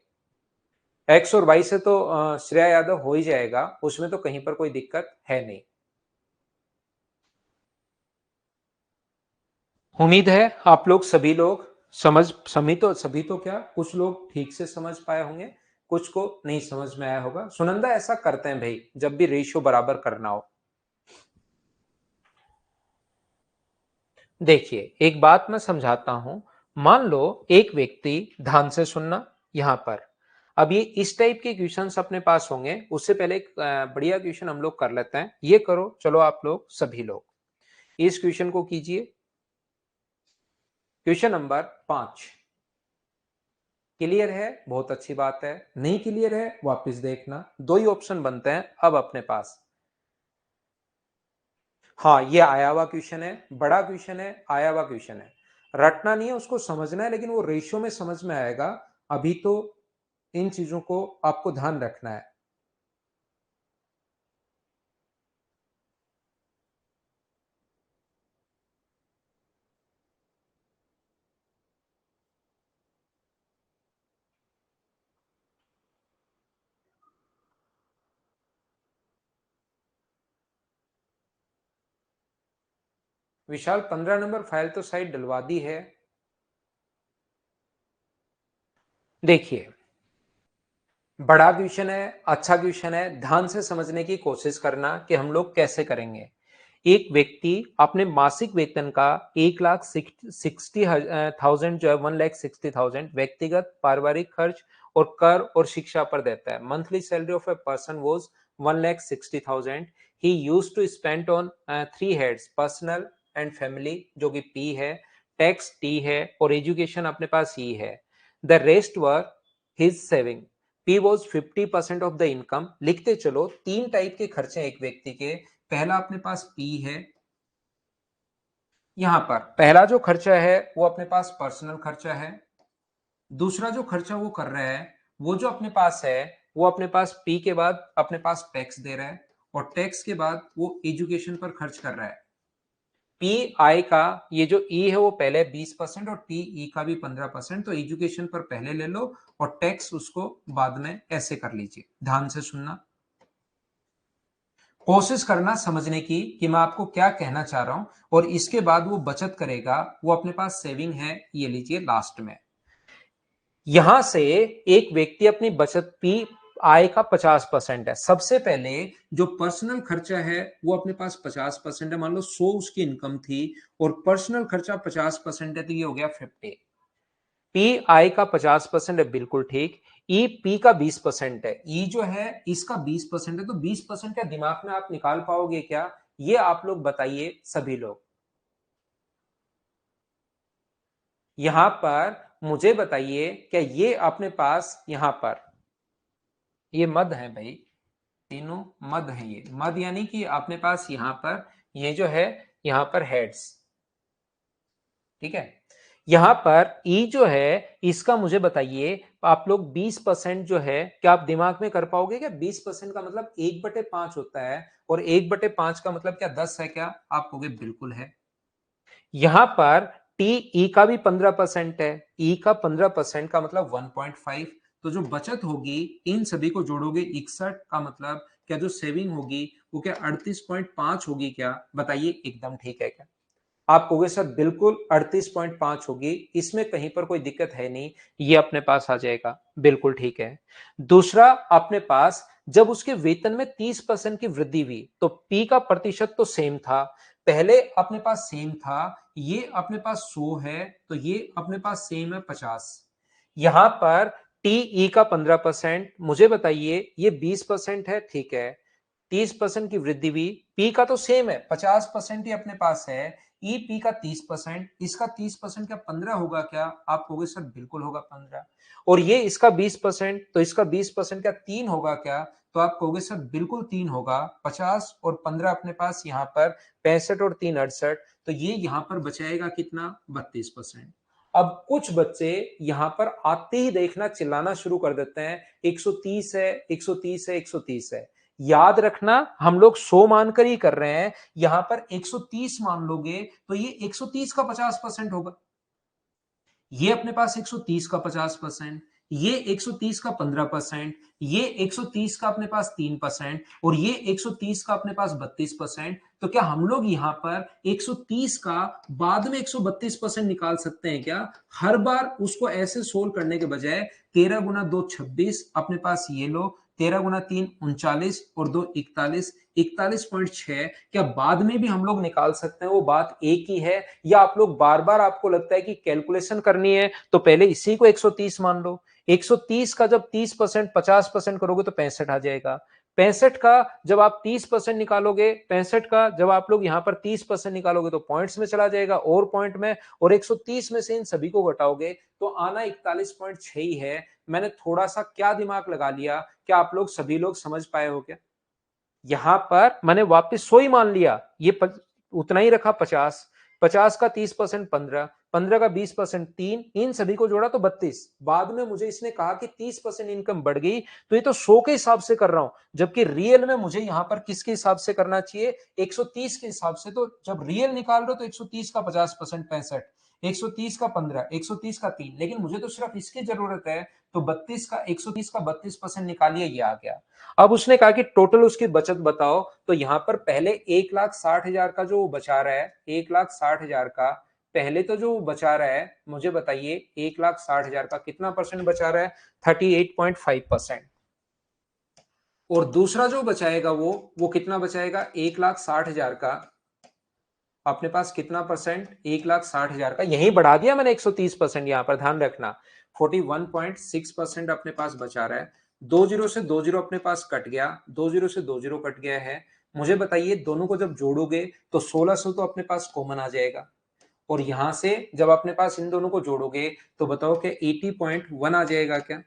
एक्स और वाई से तो श्रेया यादव हो ही जाएगा, उसमें तो कहीं पर कोई दिक्कत है नहीं। उम्मीद है आप लोग सभी लोग सभी तो क्या, कुछ लोग ठीक से समझ पाए होंगे, कुछ को नहीं समझ में आया होगा। सुनंदा ऐसा करते हैं भाई जब भी रेशियो बराबर करना हो। देखिए एक बात मैं समझाता हूं, मान लो एक व्यक्ति, ध्यान से सुनना यहां पर, अब ये इस टाइप के क्वेश्चंस अपने पास होंगे। उससे पहले एक बढ़िया क्वेश्चन हम लोग कर लेते हैं, ये करो चलो आप लोग सभी लोग इस क्वेश्चन को कीजिए। क्वेश्चन नंबर 5 क्लियर है? बहुत अच्छी बात है। नहीं क्लियर है वापस देखना, दो ही ऑप्शन बनते हैं अब अपने पास। हाँ ये आया हुआ क्वेश्चन है, बड़ा क्वेश्चन है, आया हुआ क्वेश्चन है। रटना नहीं है, उसको समझना है, लेकिन वो रेशियो में समझ में आएगा। अभी तो इन चीजों को आपको ध्यान रखना है। विशाल, 15 नंबर फाइल तो साइड डलवा दी है। देखिए, बड़ा क्वेश्चन है, अच्छा क्वेश्चन है, ध्यान से समझने की कोशिश करना कि हम लोग कैसे करेंगे। एक व्यक्ति अपने मासिक वेतन का 1,60,000 जो है 1,60,000 व्यक्तिगत पारिवारिक खर्च और कर और शिक्षा पर देता है। Monthly salary of a person was 1,60,000। He used to spend on three heads, personal and family जो कि पी है, टैक्स टी है और एजुकेशन अपने पास ई है। The rest were his saving. P was 50% of the income. लिखते चलो, तीन टाइप के खर्चे हैं एक व्यक्ति के। पहला अपने पास पी है, यहां पर पहला जो खर्चा है वो अपने पास पर्सनल खर्चा है। दूसरा जो खर्चा वो कर रहा है, वो जो अपने पास है, वो अपने पास पी के बाद अपने पास टैक्स दे रहा है, और टैक्स के बाद वो एजुकेशन पर खर्च कर रहा है। पी आई का ये जो ई है वो पहले 20% और टी ई का भी 15%, तो एजुकेशन पर पहले ले लो और टैक्स उसको बाद में ऐसे कर लीजिए। ध्यान से सुनना, कोशिश करना समझने की कि मैं आपको क्या कहना चाह रहा हूं। और इसके बाद वो बचत करेगा, वो अपने पास सेविंग है, ये लीजिए लास्ट में। यहां से एक व्यक्ति अपनी बचत पी आय का 50% है। सबसे पहले जो पर्सनल खर्चा है वो अपने पास 50% है। मान लो 100 उसकी इनकम थी और पर्सनल खर्चा 50% है, तो ये हो गया 50। पी आई का 50% है, बिल्कुल ठीक। ई पी का 20% है। ई जो है इसका 20% है, तो 20% का दिमाग में आप निकाल पाओगे क्या? ये आप लोग बताइए सभी लोग। यहां पर मुझे बताइए, क्या ये अपने पास यहां पर ये मद है भाई, तीनों मद है। ये मद यानी कि अपने पास यहां पर ये जो है यहां पर हेड्स, ठीक है। यहां पर ई जो है इसका मुझे बताइए आप लोग 20% जो है, क्या आप दिमाग में कर पाओगे क्या? 20% का मतलब 1/5 होता है, और 1/5 का मतलब क्या 10 है क्या? आप कहोगे बिल्कुल है। यहां पर टी ई का भी 15% है, ई का 15% का मतलब 1.5। तो जो बचत होगी इन सभी को जोड़ोगे 61 का मतलब क्या जो सेविंग होगी वो क्या 38.5 होगी क्या? बताइए एकदम ठीक है क्या? आप कहोगे सर बिल्कुल 38.5 होगी, इसमें कहीं पर कोई दिक्कत है नहीं, ये अपने पास आ जाएगा, बिल्कुल ठीक है। दूसरा, अपने पास जब उसके वेतन में 30% की वृद्धि हुई तो पी का प्रतिशत तो सेम था। पहले अपने पास सेम था, ये अपने पास 100 है, तो ये अपने पास सेम है 50। यहां पर टी ई का 15%, मुझे बताइए ये 20% है, ठीक है। 30% की वृद्धि भी, पी का तो सेम है 50% ही अपने पास है। ई पी का 30%, इसका 30% क्या 15 होगा क्या? आप कहोगे सर बिल्कुल होगा 15। और ये इसका 20%, तो इसका 20% क्या 3 होगा क्या? तो आप कहोगे सर बिल्कुल 3 होगा। 50 और 15 अपने पास यहाँ पर 65 और 3 68, तो ये यहाँ पर बचाएगा कितना 32%। अब कुछ बच्चे यहां पर आते ही देखना चिल्लाना शुरू कर देते हैं 130 है, 130 है, 130 है। याद रखना हम लोग 100 मानकर ही कर रहे हैं, यहां पर 130 मान लोगे तो ये 130 का 50% होगा। ये अपने पास 130 का 50%, ये 130 का 15%, ये 130 का अपने पास 3% और ये 130 का अपने पास 32%। तो क्या हम लोग यहां पर 130 का बाद में 132% निकाल सकते हैं क्या? हर बार उसको ऐसे सोल्व करने के बजाय 13 गुना 2 26, अपने पास ये लो 13 गुना 3 39 और 2 41, 41.6। क्या बाद में भी हम लोग निकाल सकते हैं? वो बात एक ही है, या आप लोग बार बार आपको लगता है कि कैलकुलेशन करनी है तो पहले इसी को 130 मान लो। 130 का जब 30% 50% करोगे तो 65 आ जाएगा। 65 का जब आप 30% निकालोगे, 65 का जब आप लोग यहां पर 30% निकालोगे तो पॉइंट्स में चला जाएगा और पॉइंट में, और 130 में से इन सभी को घटाओगे तो आना 41.6 ही है। मैंने थोड़ा सा क्या दिमाग लगा लिया, क्या आप लोग सभी लोग समझ पाए हो क्या? यहां पर मैंने वापस 100 ही मान लिया, ये उतना ही रखा 50। 50 का 30% 15, 15 का 20% 3, इन सभी को जोड़ा तो 32। बाद में मुझे इसने कहा कि 30% इनकम बढ़ गई, तो ये तो 100 के हिसाब से कर रहा हूं, जबकि रियल में मुझे यहां पर किसके हिसाब से करना चाहिए, 130 के हिसाब से। तो जब रियल निकाल रहे हो तो 130 का 50% 65, 130 का 15, 130 का 3, लेकिन मुझे तो सिर्फ इसकी जरूरत है, तो 32 का 130 का 32% निकालिए, ये आ गया। अब उसने कहा कि टोटल उसकी बचत बताओ, तो यहां पर पहले 1,60,000 का जो बचा रहा है, 1,60,000 का पहले तो जो बचा रहा है, मुझे बताइए 1,60,000 का कितना परसेंट बचा रहा है, 38.5%। और दूसरा जो बचाएगा वो कितना बचाएगा, 1,60,000 का अपने पास कितना परसेंट, 1,60,000 का, यही बढ़ा दिया मैंने 130%, यहां पर ध्यान रखना, 41.6% अपने पास बचा रहा है। 20 से 20 अपने पास कट गया, 20 से 20 कट गया है। मुझे बताइए दोनों को जब जोड़ोगे तो 1600 तो अपने पास कॉमन आ जाएगा, और यहां से जब अपने पास इन दोनों को जोड़ोगे तो बताओ कि 80.1 आ जाएगा क्या।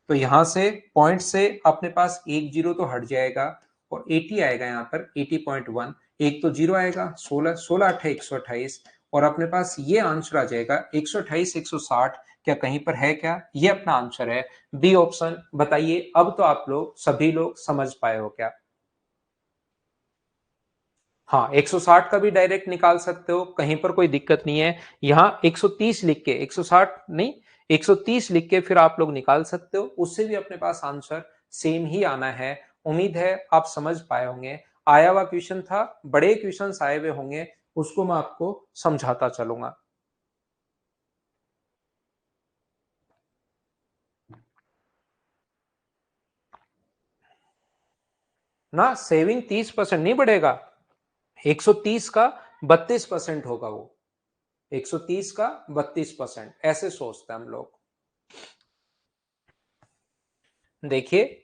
तो यहां से पॉइंट से अपने पास एक जीरो तो हट जाएगा, और 80 आएगा यहाँ पर 80.1, एक तो जीरो आएगा, 16 16 8 128, और अपने पास ये आंसर आ जाएगा 128 160। क्या कहीं पर है क्या, ये अपना आंसर है, बी ऑप्शन। बताइए अब तो आप लोग सभी लोग समझ पाए हो क्या। हाँ, 160 का भी डायरेक्ट निकाल सकते हो, कहीं पर कोई दिक्कत नहीं है। यहां 130 लिख के, 160 नहीं, 130 लिख के फिर आप लोग निकाल सकते हो, उससे भी अपने पास आंसर सेम ही आना है। उम्मीद है आप समझ पाए होंगे। आया हुआ क्वेश्चन था, बड़े क्वेश्चंस आए हुए होंगे, उसको मैं आपको समझाता चलूंगा ना। सेविंग 30% नहीं बढ़ेगा, 130 का 32% होगा वो, 130 का 32%, ऐसे सोचते हैं हम लोग। देखिए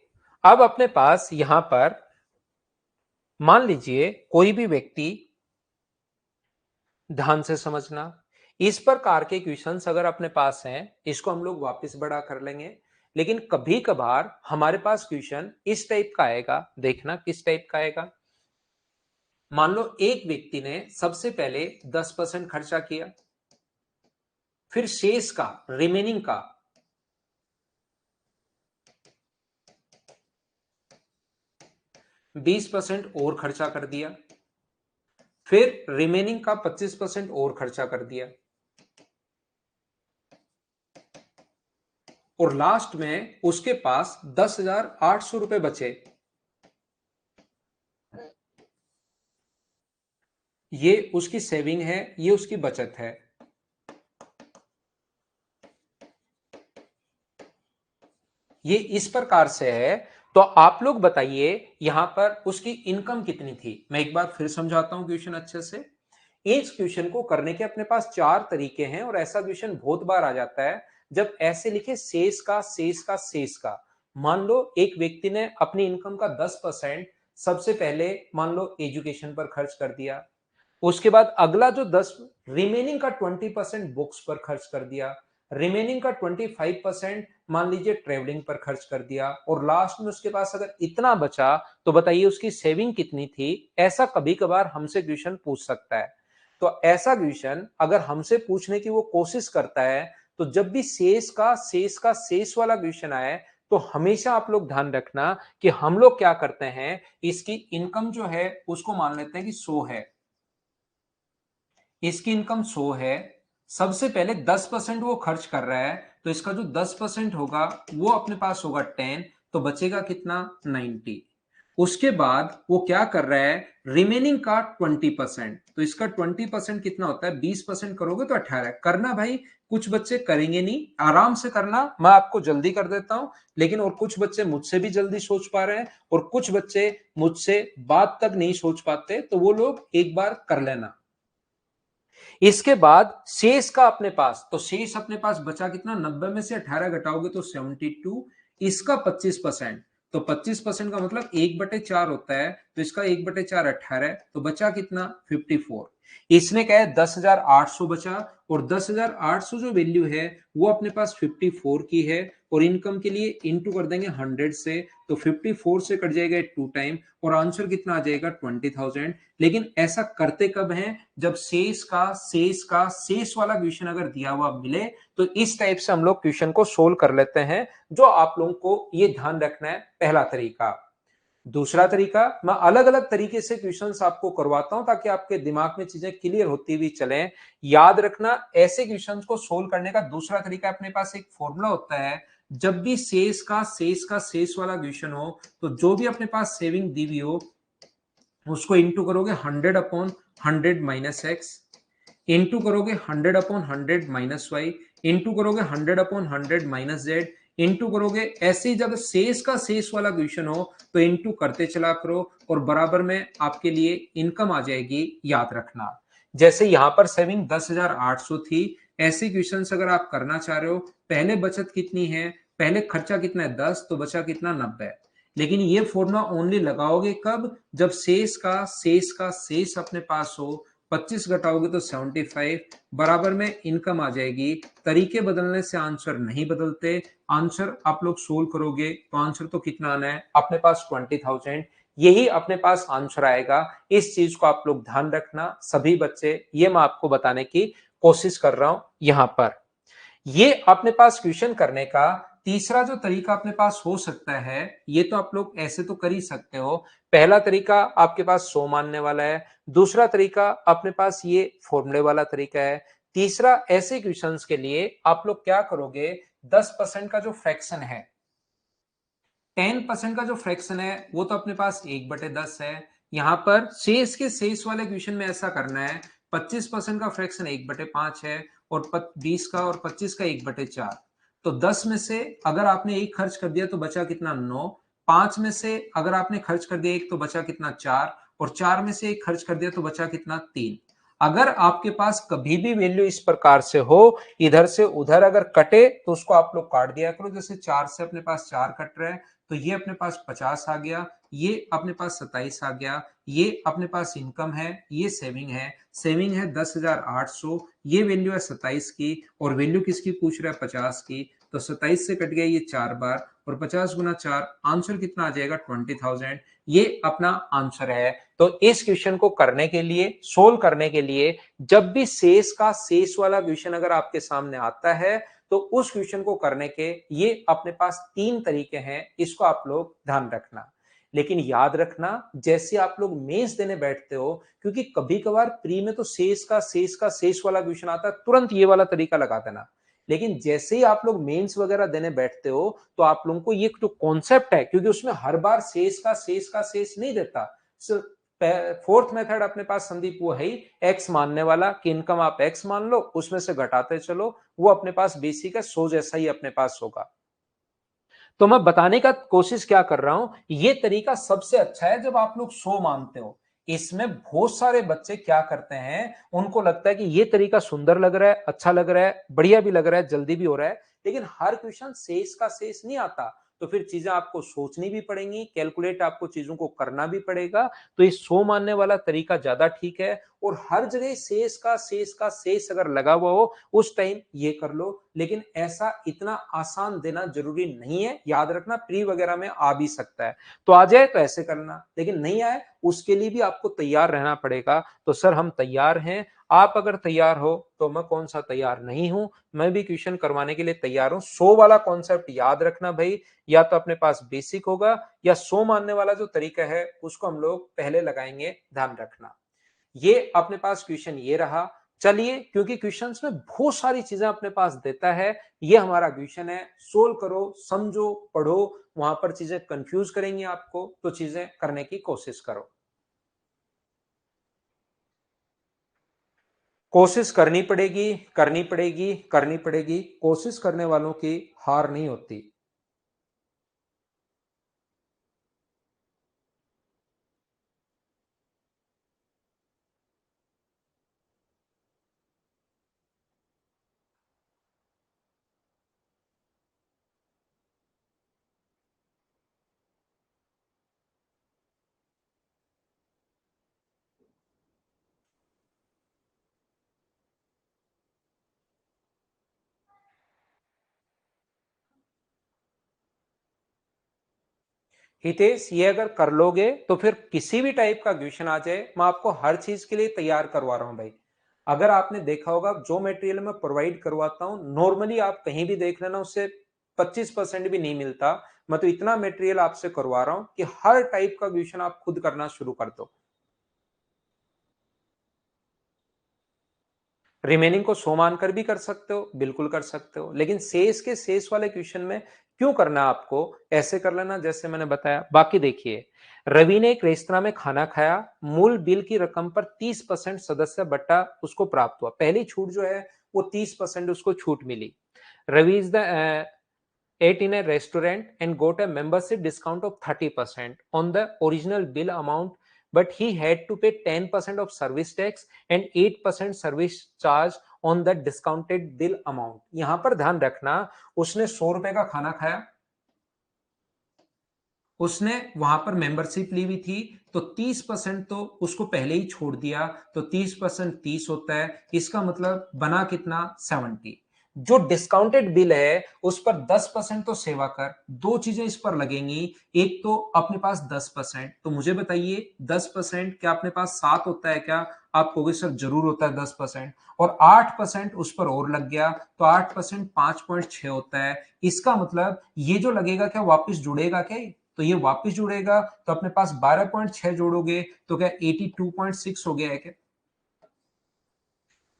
अब अपने पास यहां पर मान लीजिए कोई भी व्यक्ति, ध्यान से समझना, इस प्रकार के क्वेश्चंस अगर अपने पास हैं, इसको हम लोग वापस बड़ा कर लेंगे। लेकिन कभी कभार हमारे पास क्वेश्चन इस टाइप का आएगा, देखना किस टाइप का आएगा। मान लो एक व्यक्ति ने सबसे पहले 10% खर्चा किया, फिर शेष का, रिमेनिंग का 20% और खर्चा कर दिया, फिर रिमेनिंग का 25% और खर्चा कर दिया, और लास्ट में उसके पास 10,800 रुपए बचे। ये उसकी सेविंग है, ये उसकी बचत है। ये इस प्रकार से है। तो आप लोग बताइए यहां पर उसकी इनकम कितनी थी। मैं एक बार फिर समझाता हूं क्वेश्चन अच्छे से। इस क्वेश्चन को करने के अपने पास चार तरीके हैं, और ऐसा क्वेश्चन बहुत बार आ जाता है जब ऐसे लिखे शेष का, शेष का, शेष का। मान लो एक व्यक्ति ने अपनी इनकम का 10% सबसे पहले मान लो एजुकेशन पर खर्च कर दिया, उसके बाद अगला जो 10, रिमेनिंग का 20% बुक्स पर खर्च कर दिया, रिमेनिंग का 25% मान लीजिए ट्रेवलिंग पर खर्च कर दिया, और लास्ट में उसके पास अगर इतना बचा तो बताइए उसकी सेविंग कितनी थी। ऐसा कभी कभार हमसे क्वेश्चन पूछ सकता है। तो ऐसा क्वेश्चन अगर हमसे पूछने की वो कोशिश करता है, तो जब भी शेष का, शेष का, शेष वाला क्वेश्चन आए, तो हमेशा आप लोग ध्यान रखना कि हम लोग क्या करते हैं, इसकी इनकम जो है उसको मान लेते हैं कि 100 है, इसकी इनकम 100 है। सबसे पहले 10% वो खर्च कर रहा है, तो इसका जो 10% होगा वो अपने पास होगा 10, तो बचेगा कितना, 90। उसके बाद वो क्या कर रहा है, रिमेनिंग का 20%, तो इसका 20% कितना होता है, 20% करोगे तो 18 करना भाई। कुछ बच्चे करेंगे नहीं, आराम से करना, मैं आपको जल्दी कर देता हूं। लेकिन और कुछ बच्चे मुझसे भी जल्दी सोच पा रहे हैं, और कुछ बच्चे मुझसे बात तक नहीं सोच पाते, तो वो लोग एक बार कर लेना। इसके बाद शेष का अपने पास, तो शेष अपने पास बचा कितना, 90 में से 18 घटाओगे तो 72, इसका 25%, तो 25% का मतलब 1/4 होता है, तो इसका 1/4 18, तो बचा कितना, 54। इसने क्या है 10,800 बचा, और 10,800 जो वैल्यू है वो अपने पास 54 की है, और इनकम के लिए इनटू कर देंगे 100 से, तो 54 से कट जाएगा 2 टाइम, और आंसर कितना आ जाएगा 20,000। लेकिन ऐसा करते कब है, जब शेष वाला क्वेश्चन अगर दिया हुआ मिले, तो इस टाइप से हम लोग क्वेश्चन को सोल्व कर लेते हैं। जो आप लोगों को ये ध्यान रखना है, पहला तरीका। दूसरा तरीका, मैं अलग अलग तरीके से क्वेश्चंस आपको करवाता हूं ताकि आपके दिमाग में चीजें क्लियर होती हुई चले। याद रखना, ऐसे क्वेश्चंस को सोल्व करने का दूसरा तरीका, अपने पास एक फॉर्मूला होता है। जब भी शेष वाला क्वेश्चन हो, तो जो भी अपने पास सेविंग दी हुई हो उसको इंटू करोगे 100/100 - x, इंटू करोगे 100/100 - y, इंटू करोगे 100/100 - z, इंटू करोगे। ऐसे ही जब शेष का शेष वाला क्वेश्चन हो तो इंटू करते चला करो, और बराबर में आपके लिए इनकम आ जाएगी। याद रखना, जैसे यहां पर सेविंग 10,800 थी, ऐसे क्वेश्चन अगर आप करना चाह रहे हो, पहले बचत कितनी है, पहले खर्चा कितना है 10, तो बचा कितना 90। लेकिन ये फॉर्मूला ओनली लगाओगे कब, जब शेष का शेष अपने पास हो, 25 घटाओगे तो 75, बराबर में इनकम आ जाएगी। तरीके बदलने से आंसर नहीं बदलते। आंसर आप लोग सोल्व करोगे तो आंसर तो कितना आना है अपने पास 20,000, यही अपने पास आंसर आएगा। इस चीज को आप लोग ध्यान रखना सभी बच्चे, ये मैं आपको बताने की कोशिश कर रहा हूं यहां पर। ये अपने पास क्वेश्चन करने का तीसरा जो तरीका अपने पास हो सकता है, ये तो आप लोग ऐसे तो कर ही सकते हो। पहला तरीका आपके पास 100 मानने वाला है, दूसरा तरीका अपने पास ये फॉर्मूले वाला तरीका है, तीसरा ऐसे क्वेश्चंस के लिए आप लोग क्या करोगे, 10% का जो फ्रैक्शन है, 10% का जो फ्रैक्शन है वो तो अपने पास 1/10 है। यहां पर शेष के शेष वाले क्वेश्चन में ऐसा करना है, 25% का फ्रैक्शन 1/5 है, और 20 का और 25 का 1/4। तो 10 में से अगर आपने एक खर्च कर दिया तो बचा कितना 9, 5 में से अगर आपने खर्च कर दिया एक तो बचा कितना 4, और 4 में से एक खर्च कर दिया तो बचा कितना 3। अगर आपके पास कभी भी वैल्यू इस प्रकार से हो, इधर से उधर अगर कटे तो उसको आप लोग काट दिया करो। जैसे 4 से अपने पास 4 कट रहा है, तो ये अपने पास 50 आ गया, ये अपने पास 27 आ गया, ये अपने पास इनकम है, ये सेविंग है 10,800, ये वैल्यू है 27 की, और वैल्यू किसकी पूछ रहा है 50 की। तो 27 से कट गया ये 4 बार, और 50 गुना 4, आंसर कितना आ जाएगा 20,000। ये अपना आंसर है। तो इस क्वेश्चन को करने के लिए, सोल्व करने के लिए, जब भी शेष का शेष वाला क्वेश्चन अगर आपके सामने आता है, तो उस क्वेश्चन को करने के ये अपने पास 3 तरीके हैं, इसको आप लोग ध्यान रखना। लेकिन याद रखना, जैसे आप लोग मेंस देने बैठते हो, क्योंकि कभी कभार प्री में तो शेष वाला क्वेश्चन आता है, तुरंत ये वाला तरीका लगा देना। लेकिन जैसे ही आप लोग मेंस वगैरह देने बैठते हो, तो आप लोगों को ये जो कॉन्सेप्ट है, क्योंकि उसमें हर बार शेष नहीं देता। फोर्थ मेथड अपने पास संदीप वो है ही, एक्स मानने वाला, कि इनकम आप एक्स मान लो, उसमें से घटाते चलो, वो अपने पास बेसिक है, 100 जैसा ही अपने पास होगा। तो मैं बताने का कोशिश क्या कर रहा हूं, ये तरीका सबसे अच्छा है जब आप लोग 100 मानते हो। इसमें बहुत सारे बच्चे क्या करते हैं, उनको लगता है कि ये तरीका सुंदर लग रहा है, अच्छा लग रहा है, बढ़िया भी लग रहा है, जल्दी भी हो रहा है, लेकिन हर क्वेश्चन शेष का शेष नहीं आता। तो फिर चीजें आपको सोचनी भी पड़ेंगी, कैलकुलेट आपको चीजों को करना भी पड़ेगा। तो ये 100 मानने वाला तरीका ज्यादा ठीक है, और हर जगह शेष का शेष अगर लगा हुआ हो उस टाइम ये कर लो। लेकिन ऐसा इतना आसान देना जरूरी नहीं है, याद रखना प्री वगैरह में आ भी सकता है, तो आ जाए तो ऐसे करना, लेकिन नहीं आए उसके लिए भी आपको तैयार रहना पड़ेगा। तो सर हम तैयार हैं, आप अगर तैयार हो तो मैं कौन सा तैयार नहीं हूं, मैं भी क्वेश्चन करवाने के लिए तैयार हूं। 100 वाला कॉन्सेप्ट याद रखना भाई, या तो अपने पास बेसिक होगा, या 100 मानने वाला जो तरीका है उसको हम लोग पहले लगाएंगे, ध्यान रखना। ये अपने पास क्वेश्चन ये रहा। चलिए, क्योंकि क्वेश्चंस में बहुत सारी चीजें अपने पास देता है, ये हमारा क्वेश्चन है, सोल्व करो, समझो, पढ़ो, वहां पर चीजें कंफ्यूज करेंगी आपको, तो चीजें करने की कोशिश करो। कोशिश करनी पड़ेगी, करनी पड़ेगी, करनी पड़ेगी, कोशिश करने वालों की हार नहीं होती। हितेश, ये अगर कर लोगे तो फिर किसी भी टाइप का क्वेश्चन आ जाए, मैं आपको हर चीज के लिए तैयार करवा रहा हूं भाई। अगर आपने देखा होगा, जो मटेरियल मैं प्रोवाइड करवाता हूं नॉर्मली आप कहीं भी देख लेना, उससे 25% भी नहीं मिलता। मैं तो इतना मटेरियल आपसे करवा रहा हूं कि हर टाइप का क्वेश्चन आप खुद करना शुरू कर दो। रिमेनिंग को 100 मानकर भी कर सकते हो, बिल्कुल कर सकते हो, लेकिन शेष के शेष वाले क्वेश्चन में क्यों करना है आपको, ऐसे कर लेना जैसे मैंने बताया। बाकी देखिए, रवि ने एक रेस्तरां में खाना खाया, मूल बिल की रकम पर 30% सदस्य बट्टा उसको प्राप्त हुआ। पहली छूट जो है वो 30% उसको छूट मिली। Ravi is the ate in a restaurant and got a membership discount of 30% on the original bill amount, but he had to pay 10% of service tax and 8% service charge on the discounted bill amount. यहां पर ध्यान रखना, उसने 100 रुपए का खाना खाया, उसने वहां पर मेंबरशिप ली हुई थी, तो 30% तो उसको पहले ही छोड़ दिया, तो 30% 30 होता है, इसका मतलब बना कितना 70। जो डिस्काउंटेड बिल है उस पर 10% तो सेवा कर, दो चीजें इस पर लगेंगी। एक तो अपने पास 10%, तो मुझे बताइए 10% क्या अपने पास 7 होता है क्या? आप कहोगे सर जरूर होता है 10%, और 8% उस पर और लग गया, तो 8% 5.6 होता है। इसका मतलब ये जो लगेगा क्या वापस जुड़ेगा क्या? तो ये वापस जुड़ेगा, तो अपने पास 12.6 जोड़ोगे तो क्या 82.6 हो गया है क्या?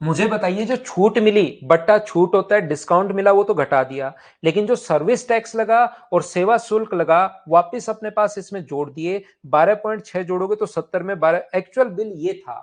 मुझे बताइए, जो छूट मिली, बट्टा छूट होता है, डिस्काउंट मिला वो तो घटा दिया, लेकिन जो सर्विस टैक्स लगा और सेवा शुल्क लगा वापस अपने पास इसमें जोड़ दिए। 12.6 जोड़ोगे तो 70 में 12, एक्चुअल बिल ये था।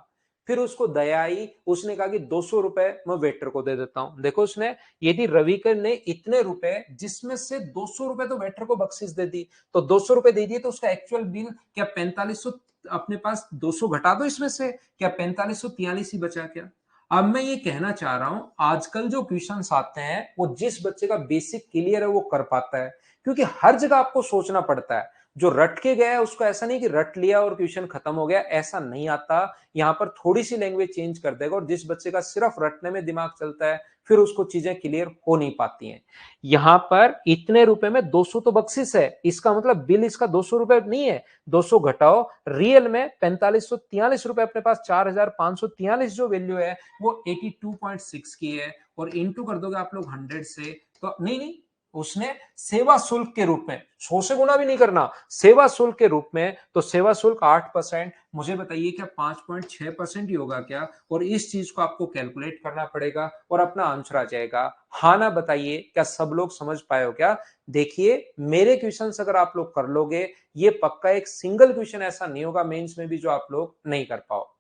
फिर उसको दया आई, उसने कहा कि 200 रुपए मैं वेटर को दे देता हूं। देखो उसने, यदि रविकर ने इतने रुपए, जिसमें से 200 रुपए तो वेटर को बख्शिश दे दी, तो 200 रुपए दे दिए, तो उसका एक्चुअल बिल क्या 4500, अपने पास 200 घटा दो इसमें से, क्या 4543 ही बचा क्या? अब मैं ये कहना चाह रहा हूं, आजकल जो क्वेश्चंस आते हैं वो जिस बच्चे का बेसिक क्लियर है वो कर पाता है, क्योंकि हर जगह आपको सोचना पड़ता है। जो रट के गया है उसको ऐसा नहीं कि रट लिया और क्वेश्चन खत्म हो गया, ऐसा नहीं आता। यहां पर थोड़ी सी लैंग्वेज चेंज कर देगा, और जिस बच्चे का सिर्फ रटने में दिमाग चलता है फिर उसको चीजें क्लियर हो नहीं पाती हैं। यहां पर इतने रुपए में 200 तो बख्शिश है, इसका मतलब बिल इसका 200 रुपए नहीं है। 200 घटाओ, रियल में 4543 रुपए अपने पास, 4543 जो वैल्यू है वो 82.6 की है, और इंटू कर दोगे आप लोग 100 से, तो नहीं नहीं, उसने सेवा शुल्क के रूप में 100 से गुना भी नहीं करना, सेवा शुल्क के रूप में, तो सेवा शुल्क 8%। मुझे बताइए क्या 5.6% ही होगा क्या? और इस चीज को आपको कैलकुलेट करना पड़ेगा और अपना आंसर आ जाएगा। हाँ ना बताइए, क्या सब लोग समझ पाए हो क्या? देखिए, मेरे क्वेश्चन अगर आप लोग कर लोगे, ये पक्का एक सिंगल क्वेश्चन ऐसा नहीं होगा मेंस में भी जो आप लोग नहीं कर पाओ।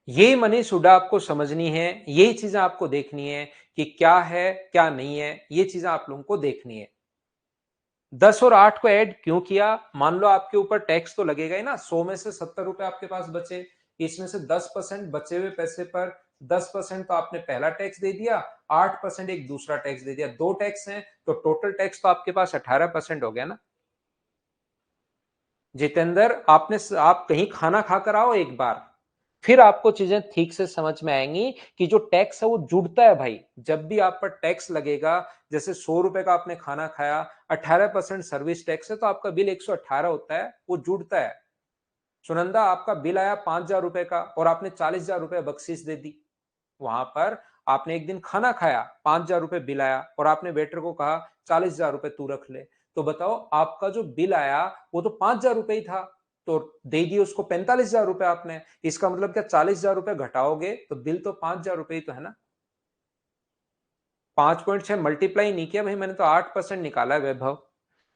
ये मनी सुडा आपको समझनी है, यही चीजें आपको देखनी है कि क्या है क्या नहीं है, ये चीजें आप लोगों को देखनी है। 10 और 8 को ऐड क्यों किया? मान लो आपके ऊपर टैक्स तो लगेगा ही ना, 100 में से 70 रुपए आपके पास बचे, इसमें से 10% बचे हुए पैसे पर 10% तो आपने पहला टैक्स दे दिया, 8% एक दूसरा टैक्स दे दिया, दो टैक्स हैं, तो टोटल टैक्स तो आपके पास 18% हो गया ना। जितेंद्र, आप कहीं खाना खाकर आओ एक बार, फिर आपको चीजें ठीक से समझ में आएंगी कि जो टैक्स है वो जुड़ता है भाई। जब भी आप पर टैक्स लगेगा, जैसे 100 रुपए का आपने खाना खाया, 18% सर्विस टैक्स है, तो आपका बिल 118 होता है, वो जुड़ता है। सुनंदा, आपका बिल आया 5,000 रुपए का और आपने 40,000 रुपए बख्शीश दे दी। वहां पर आपने एक दिन खाना खाया, 5,000 रुपए बिल आया, और आपने वेटर को कहा 40,000 रुपए तू रख ले। तो बताओ, आपका जो बिल आया वो तो 5,000 रुपए ही था, तो दे दिए उसको 45,000 रुपए आपने। इसका मतलब क्या 40,000 रुपए घटाओगे तो बिल तो 5,000 रुपए ही तो है ना। 5.6 मल्टीप्लाई नहीं किया भाई मैंने, तो 8% निकाला है वैभव।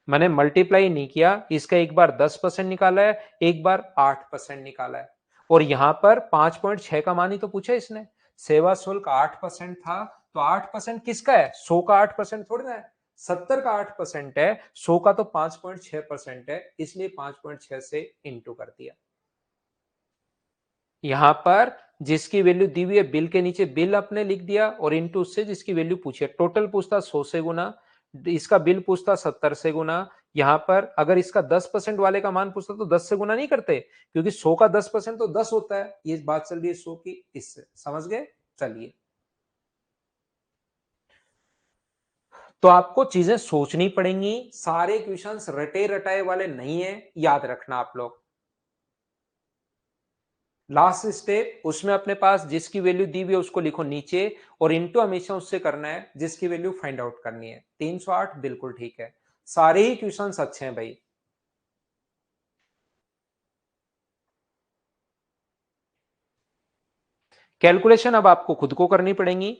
मैंने मल्टीप्लाई नहीं किया, इसका एक बार 10% निकाला है, एक बार 8% निकाला है। और यहां पर 5.6 का मान ही तो पूछा इसने। सेवा शुल्क 8% था, तो 8% किसका है? 100 का 8% थोड़ी ना है, 70 का 8% है, 100 का तो 5.6% है, इसलिए 5.6 से इंटू कर दिया। यहां पर जिसकी वैल्यू दी हुई है बिल के नीचे बिल आपने लिख दिया, और इंटू से जिसकी वैल्यू पूछी है। टोटल पूछता 100 से गुना, इसका बिल पूछता 70 से गुना। यहां पर अगर इसका 10% वाले का मान पूछता तो 10 से गुना नहीं करते, क्योंकि 100 का 10% तो 10 होता है। ये बात चल रही है 100 की, इससे समझ गए? चलिए, तो आपको चीजें सोचनी पड़ेंगी, सारे क्वेश्चंस रटे रटाए वाले नहीं है, याद रखना आप लोग। लास्ट स्टेप, उसमें अपने पास जिसकी वैल्यू दी हुई है उसको लिखो नीचे, और इनटू हमेशा उससे करना है जिसकी वैल्यू फाइंड आउट करनी है। 308 बिल्कुल ठीक है, सारे ही क्वेश्चंस अच्छे हैं भाई। कैलकुलेशन अब आपको खुद को करनी पड़ेगी।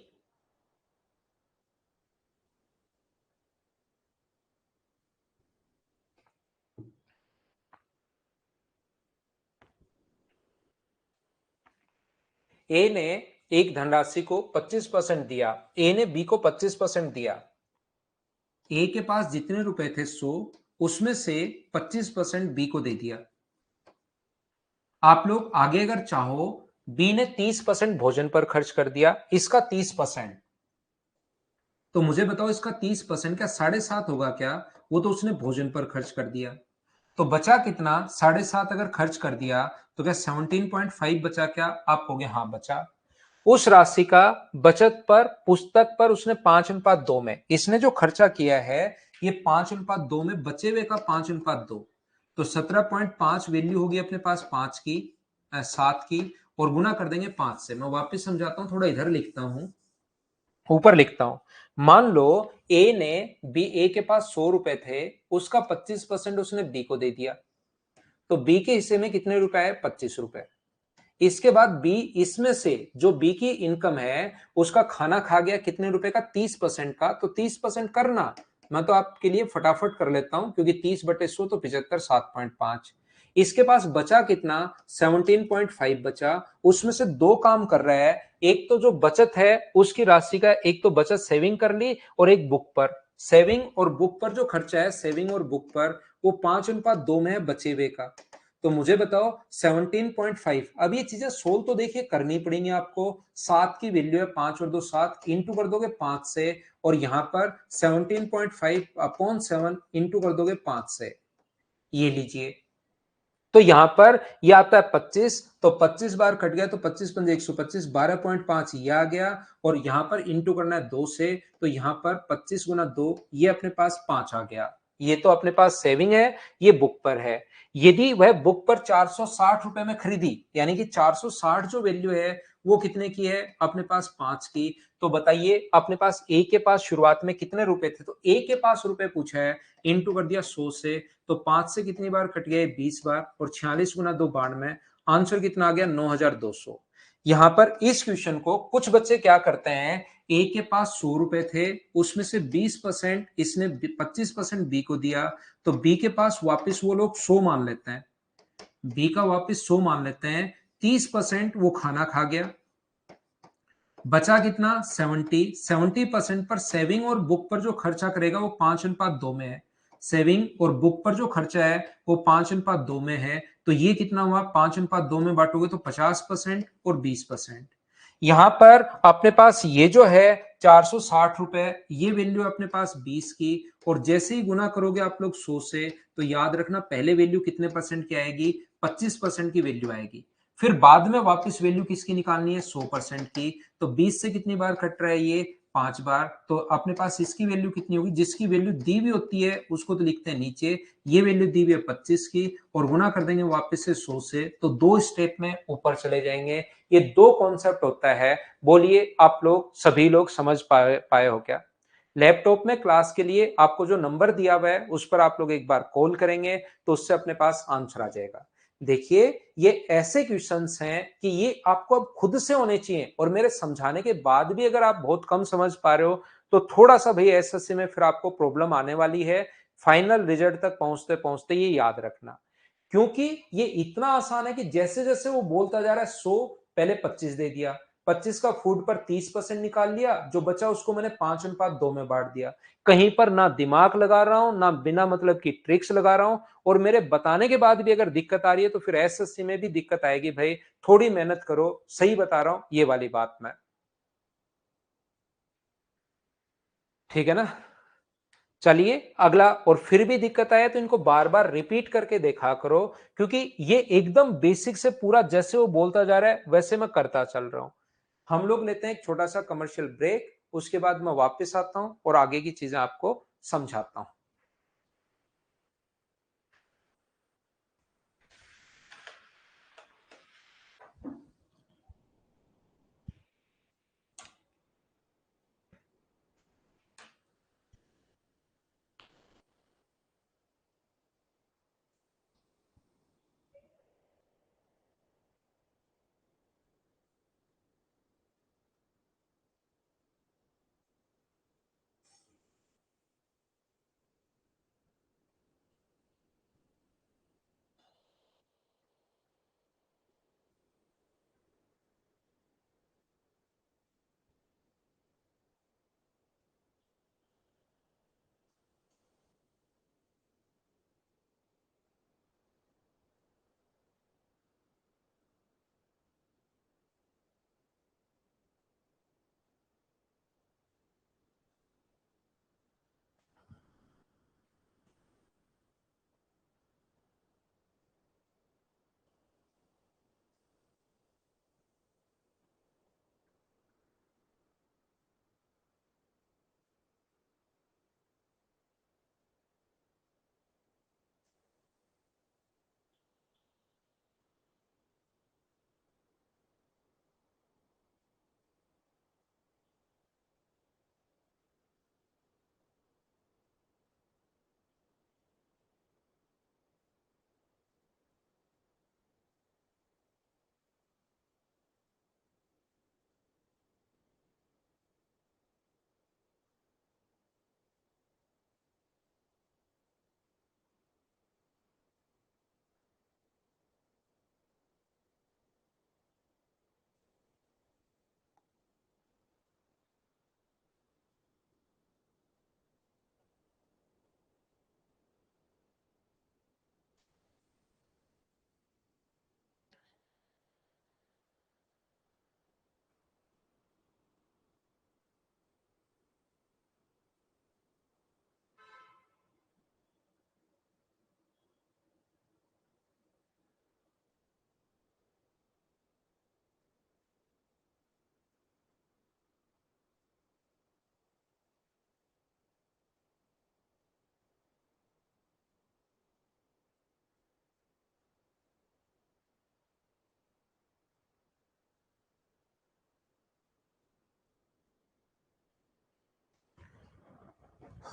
ए ने एक धनराशि को 25% दिया, ए ने बी को 25% दिया। ए के पास जितने रुपए थे 100, उसमें से 25% बी को दे दिया। आप लोग आगे अगर चाहो, बी ने 30% भोजन पर खर्च कर दिया, इसका 30%। तो मुझे बताओ इसका 30% क्या 7.5 होगा क्या? वो तो उसने भोजन पर खर्च कर दिया। तो बचा कितना? 7.5 अगर खर्च कर दिया तो क्या 17.5 बचा क्या? आप कहोगे हाँ बचा। उस राशि का बचत पर, पुस्तक पर उसने 5:2 में, इसने जो खर्चा किया है ये 5:2 में, बचे हुए का 5:2, तो 17.5 वैल्यू होगी अपने पास 5 की, 7 की, और गुना कर देंगे 5 से। मैं वापस समझाता हूं, थोड़ा इधर लिखता हूं, ऊपर लिखता हूं। मान लो ए के पास 100 रुपए थे, उसका 25% उसने बी को दे दिया, तो बी के हिस्से में कितने रुपए आए? 25 रुपए। इसके बाद बी इसमें से जो बी की इनकम है उसका खाना खा गया कितने रुपए का? 30% का। तो 30% करना, मैं तो आपके लिए फटाफट कर लेता हूं, क्योंकि 30/100 तो 75, 7.5। इसके पास बचा कितना? 17.5 बचा। उसमें से दो काम कर रहा है, एक तो जो बचत है उसकी राशि का, एक तो बचत सेविंग कर ली, और एक बुक पर। सेविंग और बुक पर जो खर्चा है, सेविंग और बुक पर, वो 5:2 में है बचे हुए का। तो मुझे बताओ 17.5। अब ये चीजें सोल्व तो देखिए करनी पड़ेंगी आपको। 7 की वैल्यू है, 5 और 2 7, इंटू कर दोगे 5 से, और यहां पर 17.5/7 इंटू कर दोगे 5 से, ये लीजिए। तो यहां पर ये आता है 25, तो 25 बार कट गया, तो 25 पंजे 125, 12.5 ये आ गया, और यहां पर इंटू करना है 2 से, तो यहां पर 25 गुना 2, ये अपने पास 5 आ गया। ये तो अपने पास सेविंग है, ये बुक पर है। यदि वह बुक पर 460 रुपए में खरीदी, यानी कि 460 जो वैल्यू है वो कितने की है? अपने पास 5 की। तो बताइए अपने पास ए के पास शुरुआत में कितने रुपए थे? तो ए के पास रुपए पूछा है, इंटू कर दिया 100 से, तो 5 से कितनी बार कट गए? 20 बार, और 46 गुना 2 92। आंसर कितना आ गया? 9200। यहां पर इस क्वेश्चन को कुछ बच्चे क्या करते हैं, ए के पास 100 रुपए थे, उसमें से 20% इसने 25% बी को दिया, तो बी के पास वापस वो लोग 100 मान लेते हैं, बी का वापस 100 मान लेते हैं। 30% वो खाना खा गया, बचा कितना? 70% पर सेविंग और बुक पर जो खर्चा करेगा वो 5:2 में है। सेविंग और बुक पर जो खर्चा है वो 5:2 में है। तो ये कितना हुआ? 5:2 में बांटोगे तो 50% और 20%। यहां पर अपने पास ये जो है 460 रुपए, ये वैल्यू अपने पास 20 की, और जैसे ही गुना करोगे आप लोग 100 से, तो याद रखना पहले वैल्यू कितने परसेंट की आएगी? 25% की वैल्यू आएगी। फिर बाद में वापस वैल्यू किसकी निकालनी है? 100% की। तो 20 से कितनी बार कट रहा है? ये 5 बार। तो अपने पास इसकी वैल्यू कितनी होगी? जिसकी वैल्यू दी हुई होती है उसको तो लिखते हैं नीचे, ये वैल्यू दी हुई है 25 की, और गुना कर देंगे वापस से 100 से, तो 2 स्टेप में ऊपर चले जाएंगे। ये 2 कॉन्सेप्ट होता है। बोलिए आप लोग सभी लोग समझ पाए हो क्या? लैपटॉप में क्लास के लिए आपको जो नंबर दिया हुआ है उस पर आप लोग एक बार कॉल करेंगे तो उससे अपने पास आंसर आ जाएगा। देखिए ये ऐसे क्वेश्चंस हैं कि ये आपको अब खुद से होने चाहिए, और मेरे समझाने के बाद भी अगर आप बहुत कम समझ पा रहे हो तो थोड़ा सा भाई एसएससी में फिर आपको प्रॉब्लम आने वाली है। फाइनल रिजल्ट तक पहुंचते पहुंचते ये याद रखना, क्योंकि ये इतना आसान है कि जैसे जैसे वो बोलता जा रहा है 100, पहले 25 दे दिया, 25 का फूड पर 30% निकाल लिया, जो बचा उसको मैंने 5:2 में बांट दिया। कहीं पर ना दिमाग लगा रहा हूं, ना बिना मतलब की ट्रिक्स लगा रहा हूं, और मेरे बताने के बाद भी अगर दिक्कत आ रही है तो फिर एसएससी में भी दिक्कत आएगी भाई। थोड़ी मेहनत करो, सही बता रहा हूं ये वाली बात मैं। ठीक है ना? चलिए अगला, और फिर भी दिक्कत आए तो इनको बार बार रिपीट करके देखा करो, क्योंकि ये एकदम बेसिक से पूरा जैसे वो बोलता जा रहा है वैसे मैं करता चल रहा हूं। हम लोग लेते हैं एक छोटा सा कमर्शियल ब्रेक, उसके बाद मैं वापस आता हूं और आगे की चीजें आपको समझाता हूं।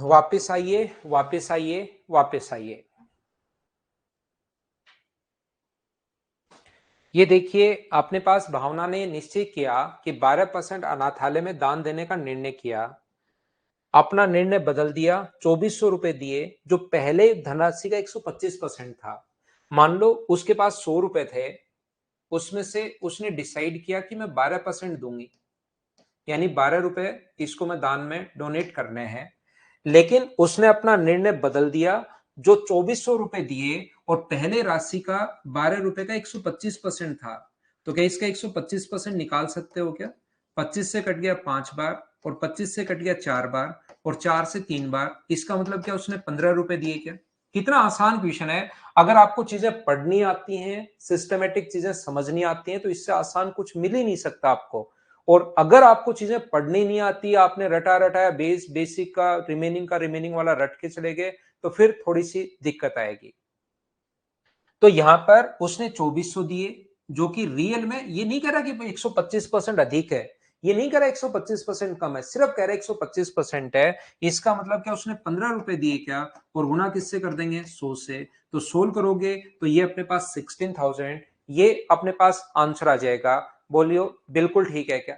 वापस आइए, वापस आइए, वापस आइए। ये देखिए, अपने पास भावना ने निश्चय किया कि 12% अनाथालय में दान देने का निर्णय किया। अपना निर्णय बदल दिया, 2400 रुपए दिए, जो पहले धनराशि का 125% था। मान लो उसके पास 100 रुपए थे, उसमें से उसने डिसाइड किया कि मैं 12% दूंगी, यानी 12 रुपए इसको मैं दान में डोनेट करने हैं। लेकिन उसने अपना निर्णय बदल दिया, जो 2400 रुपए दिए और पहले राशि का 12 रुपए का 125% था। तो क्या इसका 125% निकाल सकते हो क्या? 25 से कट गया 5 बार, और 25 से कट गया 4 बार, और 4 से 3 बार। इसका मतलब क्या उसने 15 रुपए दिए क्या? कितना आसान क्वेश्चन है। अगर आपको चीजें पढ़नी आती हैं, सिस्टमेटिक चीजें समझनी आती हैं, तो इससे आसान कुछ मिल ही नहीं सकता आपको। और अगर आपको चीजें पढ़नी नहीं आती, आपने रटा रटाया बेसिक का रिमेनिंग वाला रट के चले गए, तो फिर थोड़ी सी दिक्कत आएगी। तो यहां पर उसने 2400 दिए, जो कि रियल में ये नहीं कह रहा कि 125% अधिक है, ये नहीं कह रहा 125% कम है, सिर्फ कह रहा 125% है। इसका मतलब क्या उसने 15 रुपए दिए क्या, और गुना किससे कर देंगे? 100 से। तो सोल्व करोगे तो ये अपने पास 16,000, ये अपने पास आंसर आ जाएगा। बोलियो बिल्कुल ठीक है क्या?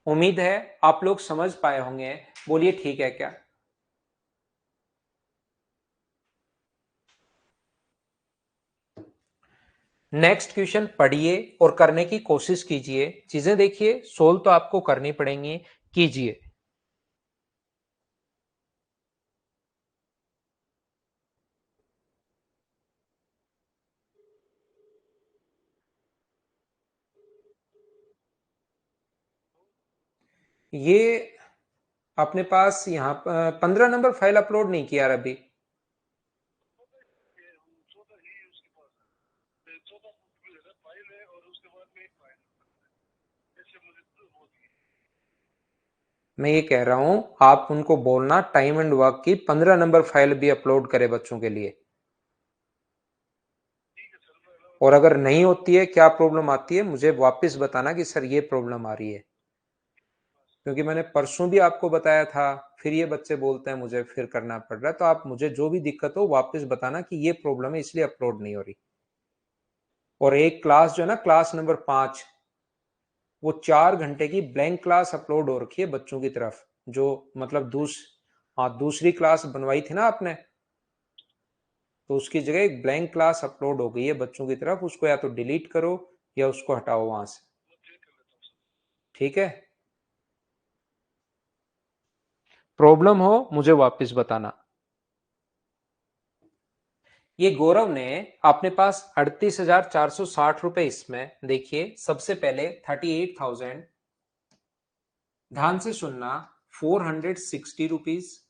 उम्मीद है आप लोग समझ पाए होंगे। बोलिए ठीक है क्या? नेक्स्ट क्वेश्चन पढ़िए और करने की कोशिश कीजिए। चीजें देखिए, सोल्व तो आपको करनी पड़ेंगी, कीजिए। ये अपने पास यहाँ 15 नंबर फाइल अपलोड नहीं किया यार अभी। मैं ये कह रहा हूं आप उनको बोलना टाइम एंड वर्क की 15 नंबर फाइल भी अपलोड करे बच्चों के लिए। और अगर नहीं होती है, क्या प्रॉब्लम आती है, मुझे वापस बताना कि सर ये प्रॉब्लम आ रही है, क्योंकि मैंने परसों भी आपको बताया था, फिर ये बच्चे बोलते हैं मुझे फिर करना पड़ रहा है। तो आप मुझे जो भी दिक्कत हो वापस बताना कि ये प्रॉब्लम है इसलिए अपलोड नहीं हो रही। और एक क्लास जो है ना, क्लास नंबर 5, वो 4 घंटे की ब्लैंक क्लास अपलोड हो रखी है बच्चों की तरफ, जो मतलब हाँ, दूसरी क्लास बनवाई थी ना आपने, तो उसकी जगह एक ब्लैंक क्लास अपलोड हो गई है बच्चों की तरफ, उसको या तो डिलीट करो या उसको हटाओ वहां से। ठीक है, प्रॉब्लम हो मुझे वापस बताना। ये गौरव ने अपने पास 38,460 रुपए, इसमें देखिए सबसे पहले 38,000, ध्यान से सुनना, 460 रुपीज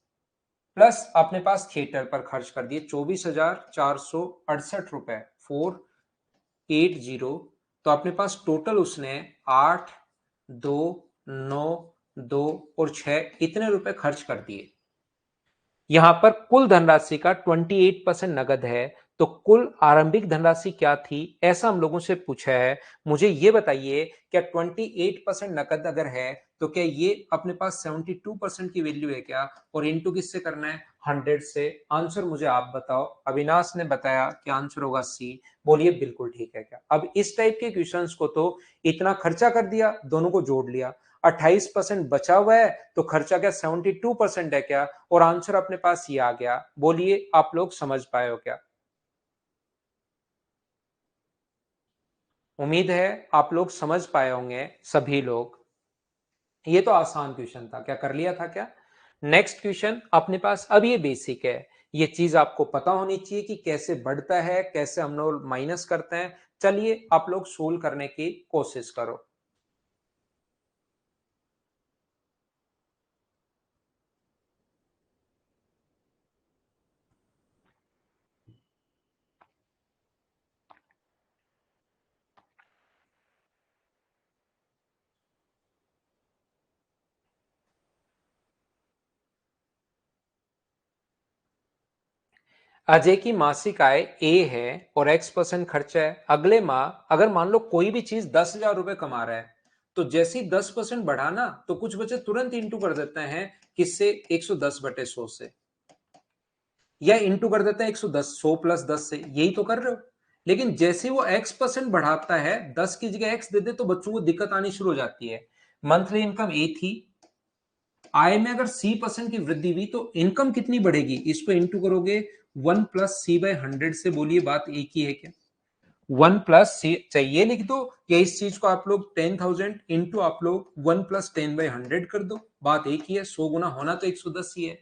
प्लस अपने पास थिएटर पर खर्च कर दिए 24,468 रुपए, 480। तो अपने पास टोटल उसने 8, 2, 9, 2 और 6 इतने रुपए खर्च कर दिए। यहां पर कुल धनराशि का 28% नगद है। तो कुल आरंभिक धनराशि क्या थी, ऐसा हम लोगों से पूछा है। मुझे ये बताइए, क्या 28% नकद अगर है तो क्या ये अपने पास 72% की वैल्यू है क्या, और इनटू किससे करना है, 100 से। आंसर मुझे आप बताओ। अविनाश ने बताया कि आंसर होगा सी। बोलिए बिल्कुल ठीक है क्या। अब इस टाइप के क्वेश्चंस को तो इतना खर्चा कर दिया, दोनों को जोड़ लिया, 28% बचा हुआ है, तो खर्चा क्या 72% है क्या, और आंसर अपने पास ये आ गया। बोलिए आप लोग समझ पाए हो क्या। उम्मीद है आप लोग समझ पाए होंगे सभी लोग। ये तो आसान क्वेश्चन था, क्या कर लिया था क्या। नेक्स्ट क्वेश्चन अपने पास, अब ये बेसिक है, ये चीज आपको पता होनी चाहिए कि कैसे बढ़ता है, कैसे हम लोग माइनस करते हैं। चलिए आप लोग सोल्व करने की कोशिश करो। अजय की मासिक आय ए है और x% खर्चा है। अगले माह अगर मान लो कोई भी चीज 10,000 रुपए कमा रहा है, तो जैसे ही 10% बढ़ाना तो कुछ बच्चे तुरंत इंटू कर देते हैं, किससे, 110/100 से, या इंटू कर देते हैं 110, 100 + 10 से, यही तो कर रहे हो। लेकिन जैसे वो x% बढ़ाता है, 10 की जगह x दे दे, तो बच्चों को दिक्कत आनी शुरू हो जाती है। मंथली इनकम ए थी, आय में अगर C% की वृद्धि हुई तो इनकम कितनी बढ़ेगी, इसको इंटू करोगे 1 + C/100 से। बोलिए बात एक ही है क्या। 1 + C चाहिए लिख दो, या इस चीज को आप लोग 10,000 इंटू आप लोग 1 + 10/100 कर दो, बात एक ही है। 100 गुना होना तो 110 ही है।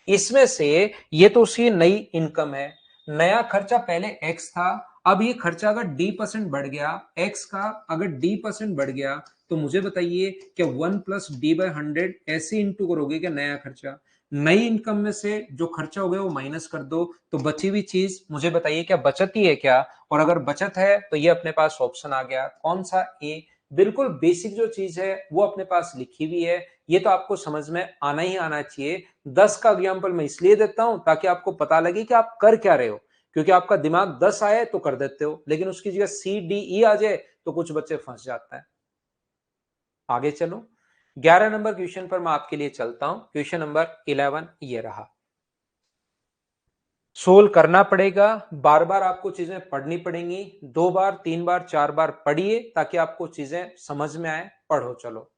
इसमें से ये तो उसकी नई इनकम है, नया खर्चा पहले एक्स था। अब ये खर्चा अगर D% बढ़ गया, एक्स का अगर D% बढ़ गया, तो मुझे बताइए क्या 1 + D/100 ऐसे इंटू करोगे क्या नया खर्चा। नई इनकम में से जो खर्चा हो गया वो माइनस कर दो, तो बची हुई चीज मुझे बताइए क्या बचत ही है क्या। और अगर बचत है तो ये अपने पास ऑप्शन आ गया, कौन सा, ए। बिल्कुल बेसिक जो चीज है वो अपने पास लिखी हुई है, ये तो आपको समझ में आना ही आना चाहिए। 10 का एग्जाम्पल मैं इसलिए देता हूं ताकि आपको पता लगे कि आप कर क्या रहे हो, क्योंकि आपका दिमाग 10 आए तो कर देते हो, लेकिन उसकी जगह C, D, E आ जाए तो कुछ बच्चे फंस जाते हैं। आगे चलो, 11 नंबर क्वेश्चन पर मैं आपके लिए चलता हूं। क्वेश्चन नंबर 11 ये रहा। सोल्व करना पड़ेगा, बार बार आपको चीजें पढ़नी पड़ेंगी, 2 बार 3 बार 4 बार पढ़िए ताकि आपको चीजें समझ में आए। पढ़ो चलो।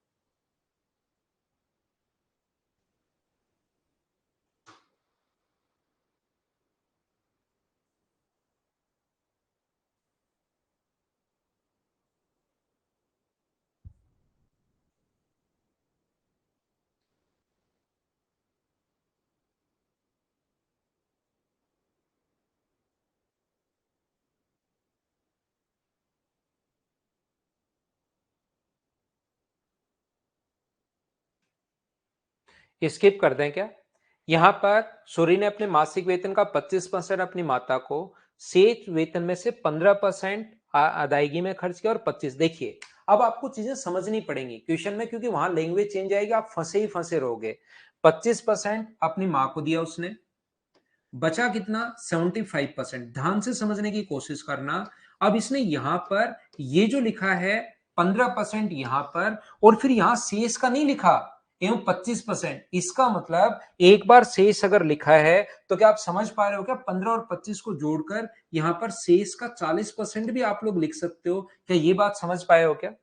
स्किप कर दें क्या। यहां पर सूरी ने अपने मासिक वेतन का 25% अपनी माता को शेष वेतन में से 15% अदायगी में खर्च किया, और 25, देखिए अब आपको चीजें समझनी पड़ेंगी क्वेश्चन में, क्योंकि वहां लैंग्वेज चेंज आएगी, आप फंसे ही फंसे रहोगे। 25% अपनी मां को दिया उसने, बचा कितना 75%। ध्यान से समझने की कोशिश करना। अब इसने यहां पर ये जो लिखा है 15% यहां पर, और फिर यहां शेष का नहीं लिखा एवं 25%, इसका मतलब एक बार शेष अगर लिखा है तो क्या आप समझ पा रहे हो क्या, 15 और 25 को जोड़कर यहां पर शेष का 40% भी आप लोग लिख सकते हो। क्या ये बात समझ पाए हो क्या?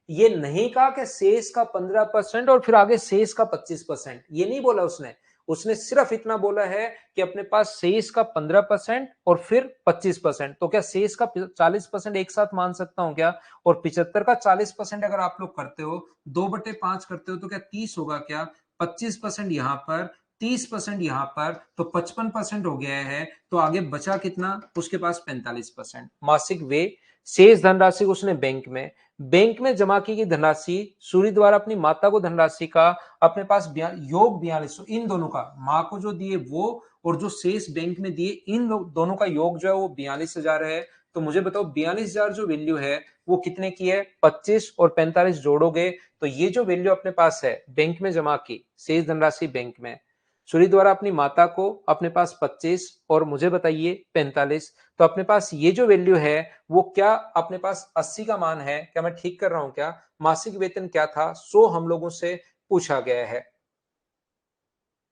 ये नहीं कहा कि शेष का 15% और फिर आगे शेष का 25%, ये नहीं बोला उसने। उसने सिर्फ इतना बोला है कि अपने पास शेष का 15% और फिर 25%। तो क्या शेष का 40% एक साथ मान सकता हूं क्या? और 75 का 40% अगर आप लोग करते हो, 2/5 करते हो, तो क्या 30 होगा क्या? 25% यहां पर, 30% यहां पर, तो 55% हो गया है। तो आगे बचा कितना उसके पास? 45%। मासिक वे शेष धनराशि उसने बैंक में जमा की गई धनराशि सूर्य द्वारा अपनी माता को धनराशि का अपने पास योग 4200, इन दोनों का, माँ को जो दिए वो और जो शेष बैंक में दिए, इन दोनों का योग जो है वो 42,000 है। तो मुझे बताओ 42,000 जो वैल्यू है वो कितने की है? 25 और 45 जोड़ोगे तो ये जो वैल्यू अपने पास है बैंक में जमा की शेष धनराशि बैंक में सूर्य द्वारा अपनी माता को अपने पास 25 और मुझे बताइए 45, तो अपने पास ये जो वैल्यू है वो क्या अपने पास 80 का मान है? क्या मैं ठीक कर रहा हूं क्या? मासिक वेतन क्या था? 100 हम लोगों से पूछा गया है।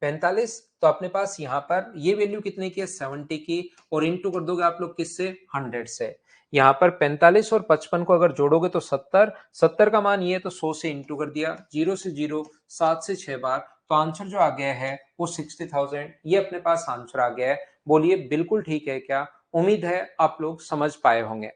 45, तो अपने पास यहां पर ये वैल्यू कितने की है? 70 की, और इंटू कर दोगे आप लोग किससे? 100 से। यहां पर 45 और 55 को अगर जोड़ोगे तो 70, 70 का मान ये है तो 100 से इंटू कर दिया, 0 से 0, 7 से 6 बार, तो आंसर जो आ गया है वो 60,000, ये अपने पास आंसर आ गया है। बोलिए बिल्कुल ठीक है क्या? उम्मीद है आप लोग समझ पाए होंगे।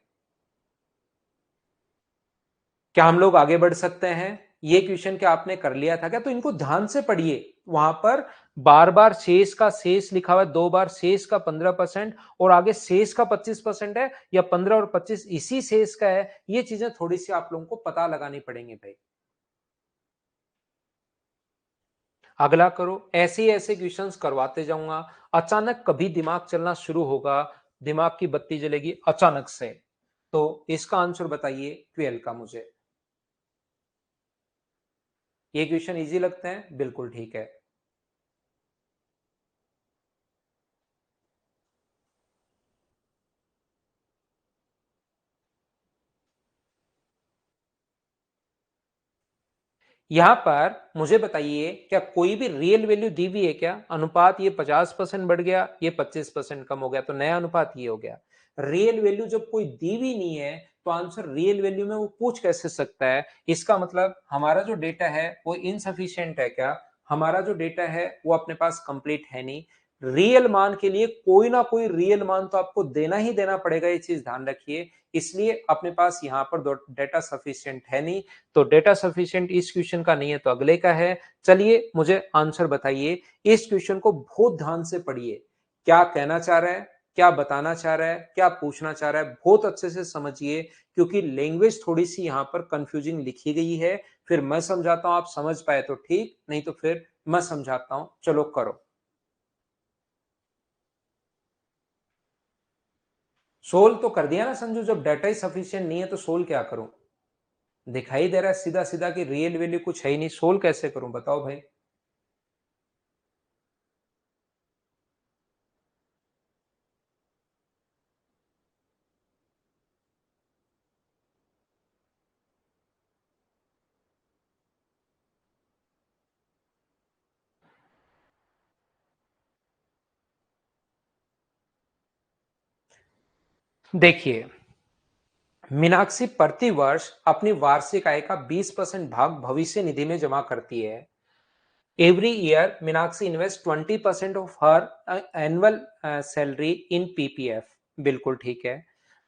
क्या हम लोग आगे बढ़ सकते हैं? ये क्वेश्चन क्या आपने कर लिया था क्या? तो इनको ध्यान से पढ़िए। वहां पर बार बार शेष का शेष लिखा हुआ है, 2 बार शेष का 15% और आगे शेष का 25% है, या 15 और 25 इसी शेष का है। ये चीजें थोड़ी सी आप लोगों को पता लगानी पड़ेंगी भाई। अगला करो, ऐसे ऐसे क्वेश्चंस करवाते जाऊंगा। अचानक कभी दिमाग चलना शुरू होगा, दिमाग की बत्ती जलेगी अचानक से। तो इसका आंसर बताइए 12 का मुझे। ये क्वेश्चन इजी लगते हैं? बिल्कुल ठीक है। यहां पर मुझे बताइए, क्या कोई भी रियल वैल्यू दी हुई है क्या? अनुपात ये 50% बढ़ गया, ये 25% कम हो गया, तो नया अनुपात ये हो गया। रियल वैल्यू जब कोई दी हुई नहीं है तो आंसर रियल वैल्यू में वो पूछ कैसे सकता है? इसका मतलब हमारा जो डेटा है वो इनसफिशियंट है क्या? हमारा जो डेटा है वो अपने पास कंप्लीट है नहीं। रियल मान के लिए कोई ना कोई रियल मान तो आपको देना ही देना पड़ेगा, ये चीज ध्यान रखिए। इसलिए अपने पास यहाँ पर डेटा सफिशियंट है नहीं। तो डेटा सफिशिएंट इस क्वेश्चन का नहीं है तो अगले का है। चलिए मुझे आंसर बताइए। इस क्वेश्चन को बहुत ध्यान से पढ़िए, क्या कहना चाह रहा है, क्या बताना चाह रहा है, क्या पूछना चाह रहा है, बहुत अच्छे से समझिए, क्योंकि लैंग्वेज थोड़ी सी यहां पर कंफ्यूजिंग लिखी गई है। फिर मैं समझाता हूं, आप समझ पाए तो ठीक, नहीं तो फिर मैं समझाता हूं। चलो करो। सोल्व तो कर दिया ना संजू, जब डाटा ही सफिशिएंट नहीं है तो सोल्व क्या करूं? दिखाई दे रहा है सीधा सीधा कि रियल वैल्यू कुछ है ही नहीं, सोल्व कैसे करूं बताओ भाई। देखिए, मीनाक्षी प्रति वर्ष अपनी वार्षिक आय का 20% भाग भविष्य निधि में जमा करती है। Every year Meenakshi invest 20% of her annual salary in PPF. बिल्कुल ठीक है।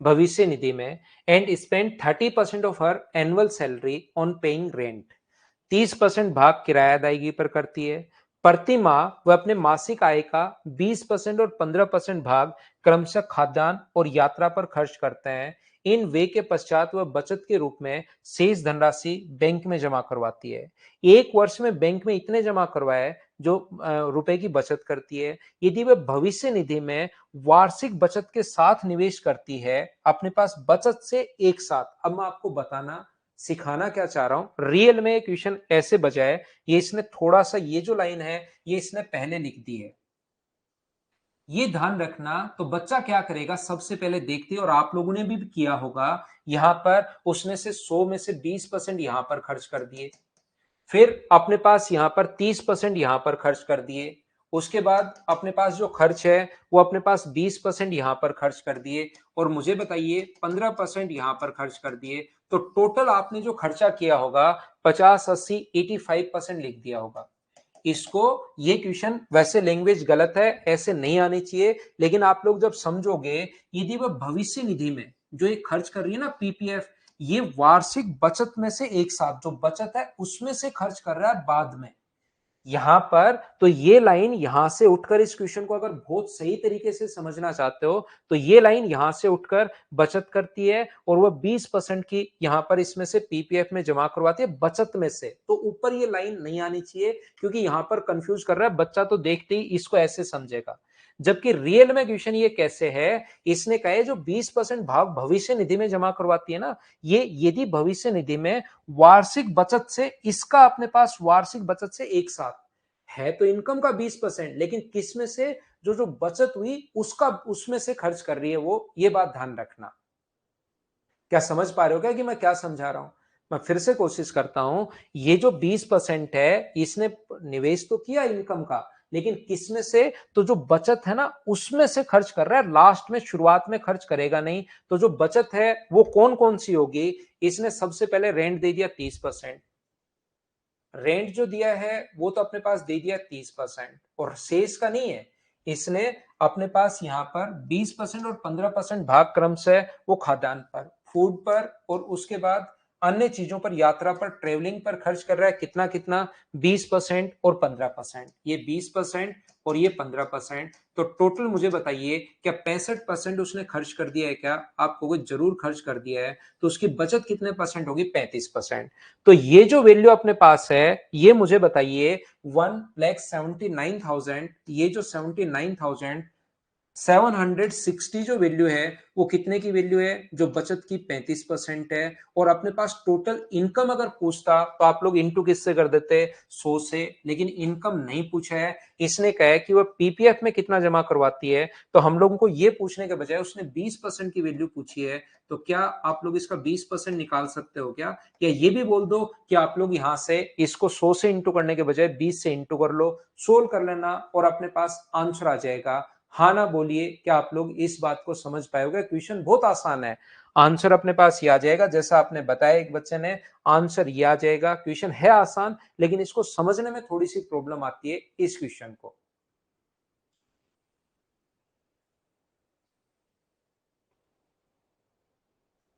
भविष्य निधि में and spend 30% of her annual salary on paying rent. 30% भाग किराया अदायगी पर करती है। प्रति माह वह अपने मासिक आय का 20% और 15% भाग क्रमशः खाद्यान्न और यात्रा पर खर्च करते हैं। इन वे के पश्चात वह बचत के रूप में शेष धनराशि बैंक में जमा करवाती है। एक वर्ष में बैंक में इतने जमा करवाए जो रुपए की बचत करती है, यदि वह भविष्य निधि में वार्षिक बचत के साथ निवेश करती है, अपने पास बचत से एक साथ। अब मैं आपको बताना सिखाना क्या चाह रहा हूं, रियल में क्वेश्चन ऐसे बचा है, ये इसने थोड़ा सा, ये जो लाइन है ये इसने पहले लिख दी है, ये ध्यान रखना। तो बच्चा क्या करेगा, सबसे पहले देखते, और आप लोगों ने भी किया होगा, यहां पर उसने से 100 में से 20% यहां पर खर्च कर दिए, फिर अपने पास यहां पर 30% यहां पर खर्च कर दिए, उसके बाद अपने पास जो खर्च है वो अपने पास 20% यहां पर खर्च कर दिए, और मुझे बताइए 15% यहां पर खर्च कर दिए। तो टोटल आपने जो खर्चा किया होगा 50, 80, 85% लिख दिया होगा। इसको, ये क्वेश्चन वैसे लैंग्वेज गलत है, ऐसे नहीं आनी चाहिए, लेकिन आप लोग जब समझोगे, यदि वह भविष्य निधि में जो ये खर्च कर रही है ना पीपीएफ, ये वार्षिक बचत में से एक साथ जो बचत है उसमें से खर्च कर रहा है बाद में, यहां पर, तो ये लाइन यहां से उठकर, इस क्वेश्चन को अगर बहुत सही तरीके से समझना चाहते हो तो ये लाइन यहां से उठकर बचत करती है, और वह 20% की यहां पर इसमें से पीपीएफ में जमा करवाती है बचत में से। तो ऊपर ये लाइन नहीं आनी चाहिए, क्योंकि यहां पर कंफ्यूज कर रहा है बच्चा, तो देखते ही इसको ऐसे समझेगा, जबकि रियल में क्वेश्चन ये कैसे है, इसने कहा है जो 20% भाग भविष्य निधि में जमा करवाती है ना, ये यदि भविष्य निधि में वार्षिक बचत से, इसका अपने पास वार्षिक बचत से एक साथ है, तो इनकम का 20%, लेकिन किस में से, जो जो बचत हुई उसका, उसमें से खर्च कर रही है वो, ये बात ध्यान रखना। क्या समझ पा रहे हो क्या कि मैं क्या समझा रहा हूं? मैं फिर से कोशिश करता हूं, ये जो 20% है इसने निवेश तो किया इनकम का, लेकिन किसमें से, तो जो बचत है ना उसमें से खर्च कर रहा है, लास्ट में, शुरुआत में खर्च करेगा नहीं। तो जो बचत है वो कौन कौन सी होगी, इसने सबसे पहले रेंट दे दिया 30%, रेंट जो दिया है वो तो अपने पास दे दिया 30%, और शेष का नहीं है, इसने अपने पास यहाँ पर 20% और 15% भाग क्रम से वो खाद्यान्न पर, फूड पर, और उसके बाद अन्य चीजों पर, यात्रा पर, ट्रेवलिंग पर खर्च कर रहा है, कितना कितना, 20% और 15%, ये 20% और ये 15%। तो टोटल मुझे बताइए, क्या 65% उसने खर्च कर दिया है क्या? आप कहोगे जरूर खर्च कर दिया है, तो उसकी बचत कितने परसेंट होगी? 35%। तो ये जो वैल्यू अपने पास है, ये मुझे बताइए 1,79,000, ये जो 79,760 जो वैल्यू है वो कितने की वैल्यू है? जो बचत की 35% है। और अपने पास टोटल इनकम अगर पूछता तो आप लोग इंटू किससे कर देते? 100 से, लेकिन इनकम नहीं पूछा है, इसने कहा है कि वह पीपीएफ में कितना जमा करवाती है। तो हम लोगों को ये पूछने के बजाय उसने 20% की वैल्यू पूछी है, तो क्या आप लोग इसका 20% निकाल सकते हो क्या? या ये भी बोल दो कि आप लोग यहां से इसको 100 से इंटू करने के बजाय 20 से इंटू कर लो, सोल्व कर लेना और अपने पास आंसर आ जाएगा। हाँ ना बोलिए, क्या आप लोग इस बात को समझ पाओगे? क्वेश्चन बहुत आसान है, आंसर अपने पास ये आ जाएगा, जैसा आपने बताया एक बच्चे ने, आंसर ये आ जाएगा। क्वेश्चन है आसान, लेकिन इसको समझने में थोड़ी सी प्रॉब्लम आती है इस क्वेश्चन को।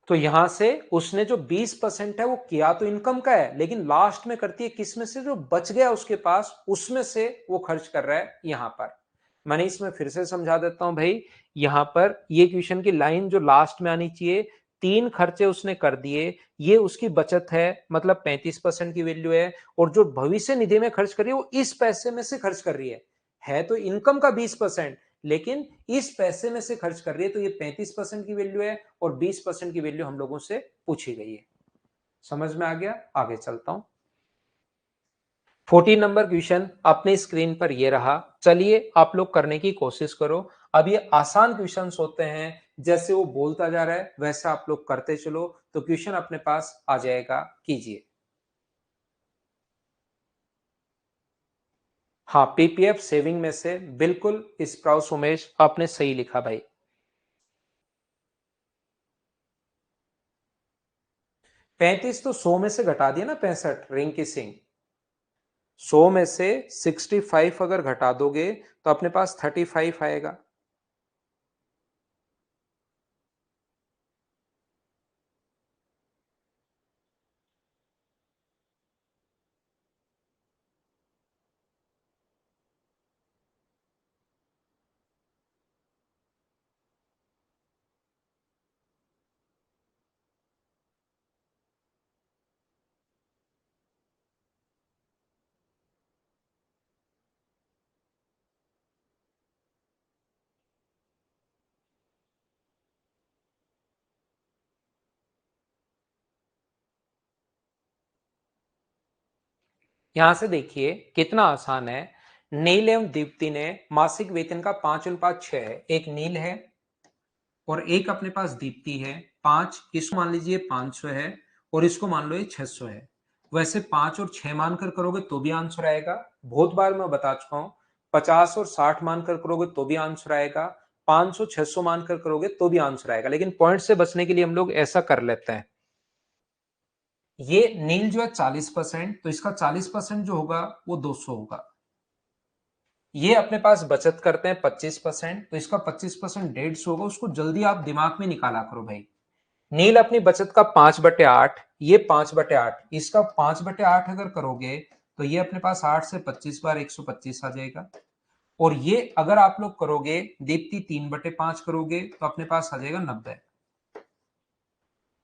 तो यहां से उसने जो 20% है वो किया तो इनकम का है, लेकिन लास्ट में करती है किसमें से? जो बच गया उसके पास उसमें से वो खर्च कर रहा है यहां पर। मैंने इसमें फिर से समझा देता हूं भाई, यहां पर ये क्वेश्चन की लाइन जो लास्ट में आनी चाहिए, तीन खर्चे उसने कर दिए, ये उसकी बचत है, मतलब 35% की वैल्यू है, और जो भविष्य निधि में खर्च कर रही है वो इस पैसे में से खर्च कर रही है तो इनकम का 20%, लेकिन इस पैसे में से खर्च कर रही है, तो ये 35% की वैल्यू है, और 20% की वैल्यू हम लोगों से पूछी गई है। समझ में आ गया? आगे चलता हूं। 14 नंबर क्वेश्चन अपने स्क्रीन पर ये रहा, चलिए आप लोग करने की कोशिश करो। अब ये आसान क्वेश्चंस होते हैं, जैसे वो बोलता जा रहा है वैसे आप लोग करते चलो, तो क्वेश्चन अपने पास आ जाएगा, कीजिए। हाँ, पीपीएफ सेविंग में से, बिल्कुल स्प्राउस उमेश आपने सही लिखा भाई। 35 तो 100 में से घटा दिया ना, 65, रिंकी सिंह। 100 में से 65 अगर घटा दोगे तो अपने पास 35 आएगा। यहां से देखिए कितना आसान है। नील एवं दीप्ति ने मासिक वेतन का 5:6 है। एक नील है और एक अपने पास दीप्ति है। 5 इसको मान लीजिए 500 है और इसको मान लो ये 600 है। वैसे 5 और 6 मानकर करोगे तो भी आंसर आएगा। बहुत बार मैं बता चुका हूं, 50 और 60 मानकर करोगे तो भी आंसर आएगा, 500 600 मानकर करोगे तो भी आंसर आएगा। लेकिन पॉइंट से बचने के लिए हम लोग ऐसा कर लेते हैं। ये नील जो है 40%, तो इसका 40% जो होगा वो 200 होगा। ये अपने पास बचत करते हैं 25%, तो इसका 25% 150 होगा। उसको जल्दी आप दिमाग में निकाला करो भाई। नील अपनी बचत का 5/8, ये 5/8, इसका 5/8 अगर करोगे तो ये अपने पास 8 से 25 बार 125 आ जाएगा। और ये अगर आप लोग करोगे दीप्ति 3/5 करोगे तो अपने पास आ जाएगा 90।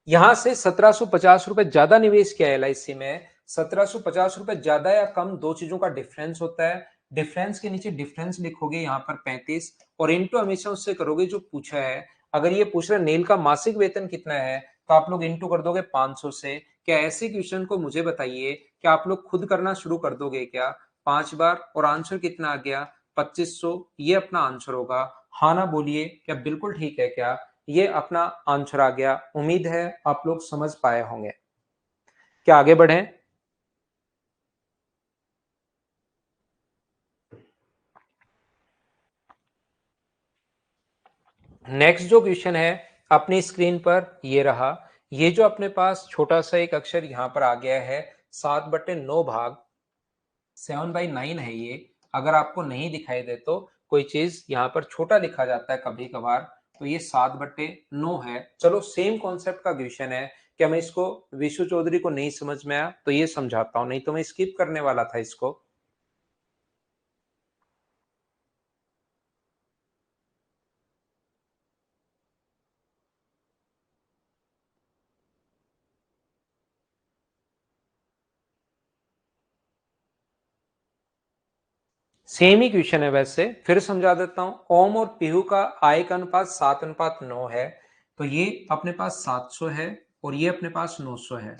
यहां से 1750 रुपए ज्यादा निवेश किया है एलआईसी में। 1750 रुपए ज्यादा या कम, दो चीजों का डिफरेंस होता है। डिफरेंस के नीचे डिफरेंस लिखोगे यहाँ पर 35 और इंटू हमेशा उससे करोगे जो पूछा है। अगर ये पूछ रहा है नील का मासिक वेतन कितना है तो आप लोग इंटू कर दोगे 500 से। क्या ऐसे क्वेश्चन को मुझे बताइए, क्या आप लोग खुद करना शुरू कर दोगे क्या? 5 बार और आंसर कितना आ गया? 2500। ये अपना आंसर होगा। हाँ ना बोलिए, क्या बिल्कुल ठीक है क्या? ये अपना आंसर आ गया। उम्मीद है आप लोग समझ पाए होंगे। क्या आगे बढ़ें? नेक्स्ट जो क्वेश्चन है अपनी स्क्रीन पर ये रहा। ये जो अपने पास छोटा सा एक अक्षर यहां पर आ गया है, 7/9 भाग 7/9 है ये। अगर आपको नहीं दिखाई दे तो कोई चीज यहाँ पर छोटा लिखा जाता है कभी कभार, तो ये 7/9 है। चलो सेम कॉन्सेप्ट का क्वेश्चन है। क्या मैं इसको विशु चौधरी को नहीं समझ में आया तो ये समझाता हूं, नहीं तो मैं स्किप करने वाला था इसको। सेम ही क्वेश्चन है, वैसे फिर समझा देता हूं। ओम और पीहू का आय का अनुपात 7:9 है। तो ये अपने पास 700 है और ये अपने पास 900 है।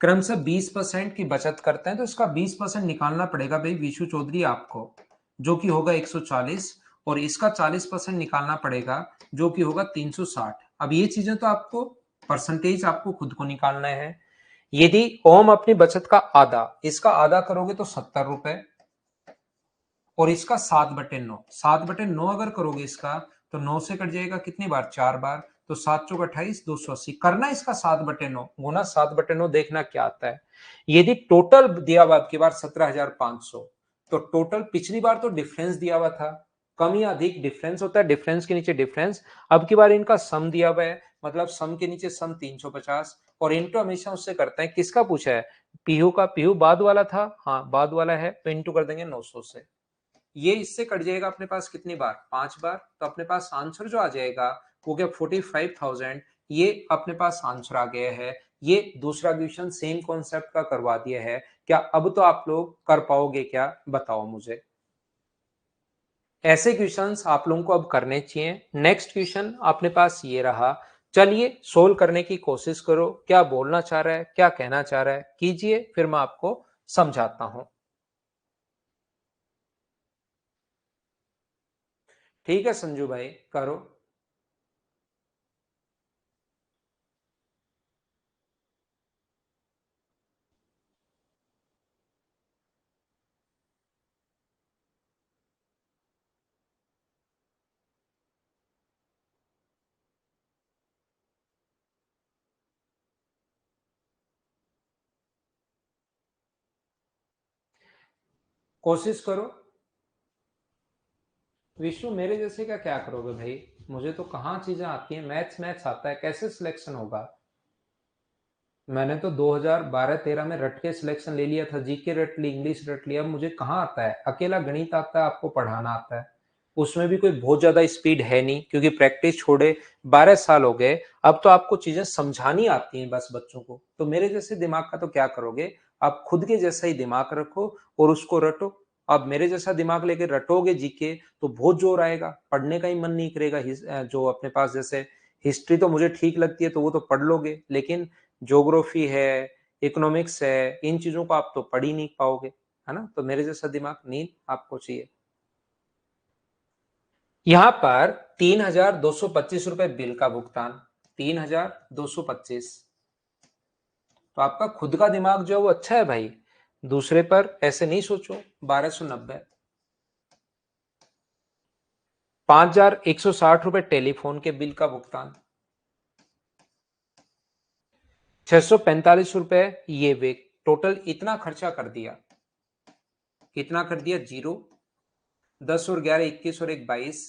क्रमशः 20% की बचत करते हैं तो इसका 20% निकालना पड़ेगा भाई विशु चौधरी आपको, जो कि होगा 140। और इसका 40% निकालना पड़ेगा जो कि होगा 360। अब ये चीजें तो आपको परसेंटेज आपको खुद को निकालना है। यदि ओम अपनी बचत का आधा, इसका आधा करोगे तो 70 रुपए, और इसका 7/9, 7/9 अगर करोगे इसका तो 9 से कट जाएगा कितनी बार? 4 बार। तो 7 चौक 28, 280 करना इसका 7/9 गुना 7/9, देखना क्या आता है। यदि टोटल दिया हुआ आपकी बार 17,500, तो टोटल पिछली बार तो डिफरेंस दिया हुआ था, कम या अधिक डिफरेंस होता है, डिफरेंस के नीचे डिफरेंस। अब की बार इनका सम दिया हुआ है, मतलब सम के नीचे सम 350 और इंटू हमेशा उससे करते हैं। किसका पूछा है? पीहू का। पीहू बाद वाला था, हाँ बाद वाला है, तो इंटू कर देंगे 900 से। ये इससे कट जाएगा अपने पास कितनी बार? 5 बार। तो अपने पास आंसर जो आ जाएगा वो क्या? 45,000। ये अपने पास आंसर आ गया है। ये दूसरा क्वेश्चन सेम कॉन्सेप्ट का करवा दिया है। क्या अब तो आप लोग कर पाओगे क्या? बताओ मुझे। ऐसे क्वेश्चंस आप लोगों को अब करने चाहिए। नेक्स्ट क्वेश्चन अपने पास ये रहा। चलिए सोल्व करने की कोशिश करो। क्या बोलना चाह रहा है, क्या कहना चाह रहा है, कीजिए, फिर मैं आपको समझाता हूं। ठीक है संजू भाई, करो। कोशिश करो। विश्व मेरे जैसे का क्या करोगे भाई? मुझे तो कहाँ चीजें आती हैं, मैथ्स मैथ्स आता है, कैसे सिलेक्शन होगा? मैंने तो 2012-13 में रट के सिलेक्शन ले लिया था, जीके रट ली, इंग्लिश रट लिया। अब मुझे कहाँ आता है? अकेला गणित आता है, आपको पढ़ाना आता है। उसमें भी कोई बहुत ज्यादा स्पीड है नहीं, क्योंकि प्रैक्टिस छोड़े 12 साल हो गए। अब तो आपको चीजें समझानी आती हैं बस बच्चों को। तो मेरे जैसे दिमाग का तो क्या करोगे? आप खुद के जैसा ही दिमाग रखो और उसको रटो। अब मेरे जैसा दिमाग लेके रटोगे जीके तो बहुत जोर आएगा, पढ़ने का ही मन नहीं करेगा। जो अपने पास जैसे हिस्ट्री तो मुझे ठीक लगती है तो वो तो पढ़ लोगे, लेकिन ज्योग्राफी है, इकोनॉमिक्स है, इन चीजों को आप तो पढ़ ही नहीं पाओगे, है ना। तो मेरे जैसा दिमाग नहीं आपको चाहिए। यहां पर 3,225 रुपए बिल का भुगतान, 3,225। तो आपका खुद का दिमाग जो है वो अच्छा है भाई, दूसरे पर ऐसे नहीं सोचो। 1290। 5,160 रुपए टेलीफोन के बिल का भुगतान, 645 रुपए ये वे, टोटल इतना खर्चा कर दिया। कितना कर दिया? जीरो। 10 और 11 21 और एक 22,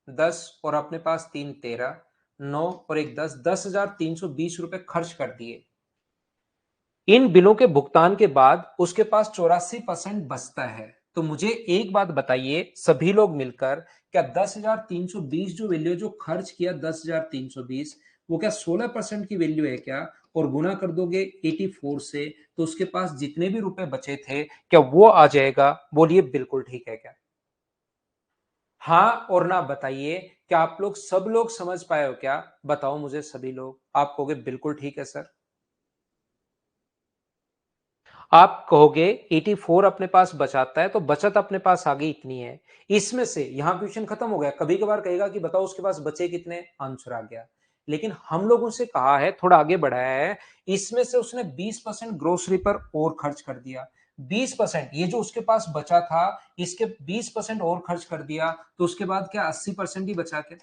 10 और अपने पास 3 13, 9 और एक 10, 10,320 रुपए खर्च कर दिए। इन बिलों के भुगतान के बाद उसके पास 84% बचता है। तो मुझे एक बात बताइए सभी लोग मिलकर, क्या 10,320 जो वैल्यू जो खर्च किया 10,320, वो क्या 16% की वैल्यू है क्या? और गुना कर दोगे 84 से, तो उसके पास जितने भी रुपए बचे थे क्या वो आ जाएगा? बोलिए बिल्कुल ठीक है क्या? हाँ और ना बताइए। क्या आप लोग सब लोग समझ पाए हो क्या? बताओ मुझे सभी लोग। आप कहोगे बिल्कुल ठीक है सर। आप कहोगे 84 अपने पास बचाता है, तो बचत अपने पास आ गई इतनी है। इसमें से यहां क्वेश्चन खत्म हो गया। कभी कभार कहेगा कि बताओ उसके पास बचे कितने, आंसर आ गया। लेकिन हम लोगों से कहा है, थोड़ा आगे बढ़ाया है, इसमें से उसने 20% ग्रोसरी पर और खर्च कर दिया। 20%, ये जो उसके पास बचा था, इसके 20% और खर्च कर दिया, तो उसके बाद क्या 80% ही बचा? क्या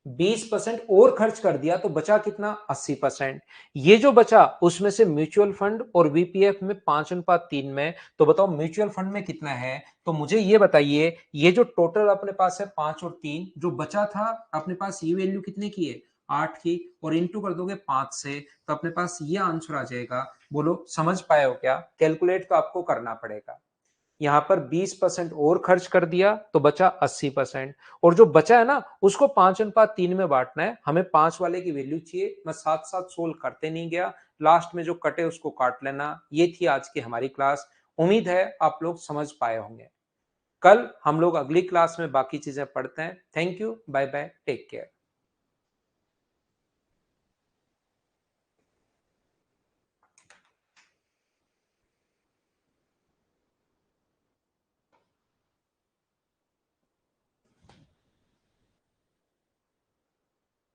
20% और खर्च कर दिया तो बचा कितना? 80%। ये जो बचा उसमें से म्यूचुअल फंड और वीपीएफ में 5:3 में। तो बताओ म्यूचुअल फंड में कितना है? तो मुझे ये बताइए, ये जो टोटल अपने पास है 5 और 3, जो बचा था अपने पास, ये वैल्यू कितने की है? 8 की। और इंटू कर दोगे 5 से, तो अपने पास ये आंसर आ जाएगा। बोलो समझ पाए हो क्या? कैलकुलेट तो आपको करना पड़ेगा। यहां पर 20% और खर्च कर दिया तो बचा 80%। और जो बचा है ना, उसको 5:3 में बांटना है। हमें 5 वाले की वैल्यू चाहिए। मैं साथ साथ सोल्व करते नहीं गया, लास्ट में जो कटे उसको काट लेना। ये थी आज की हमारी क्लास। उम्मीद है आप लोग समझ पाए होंगे। कल हम लोग अगली क्लास में बाकी चीजें पढ़ते हैं। Thank you, bye bye, take care.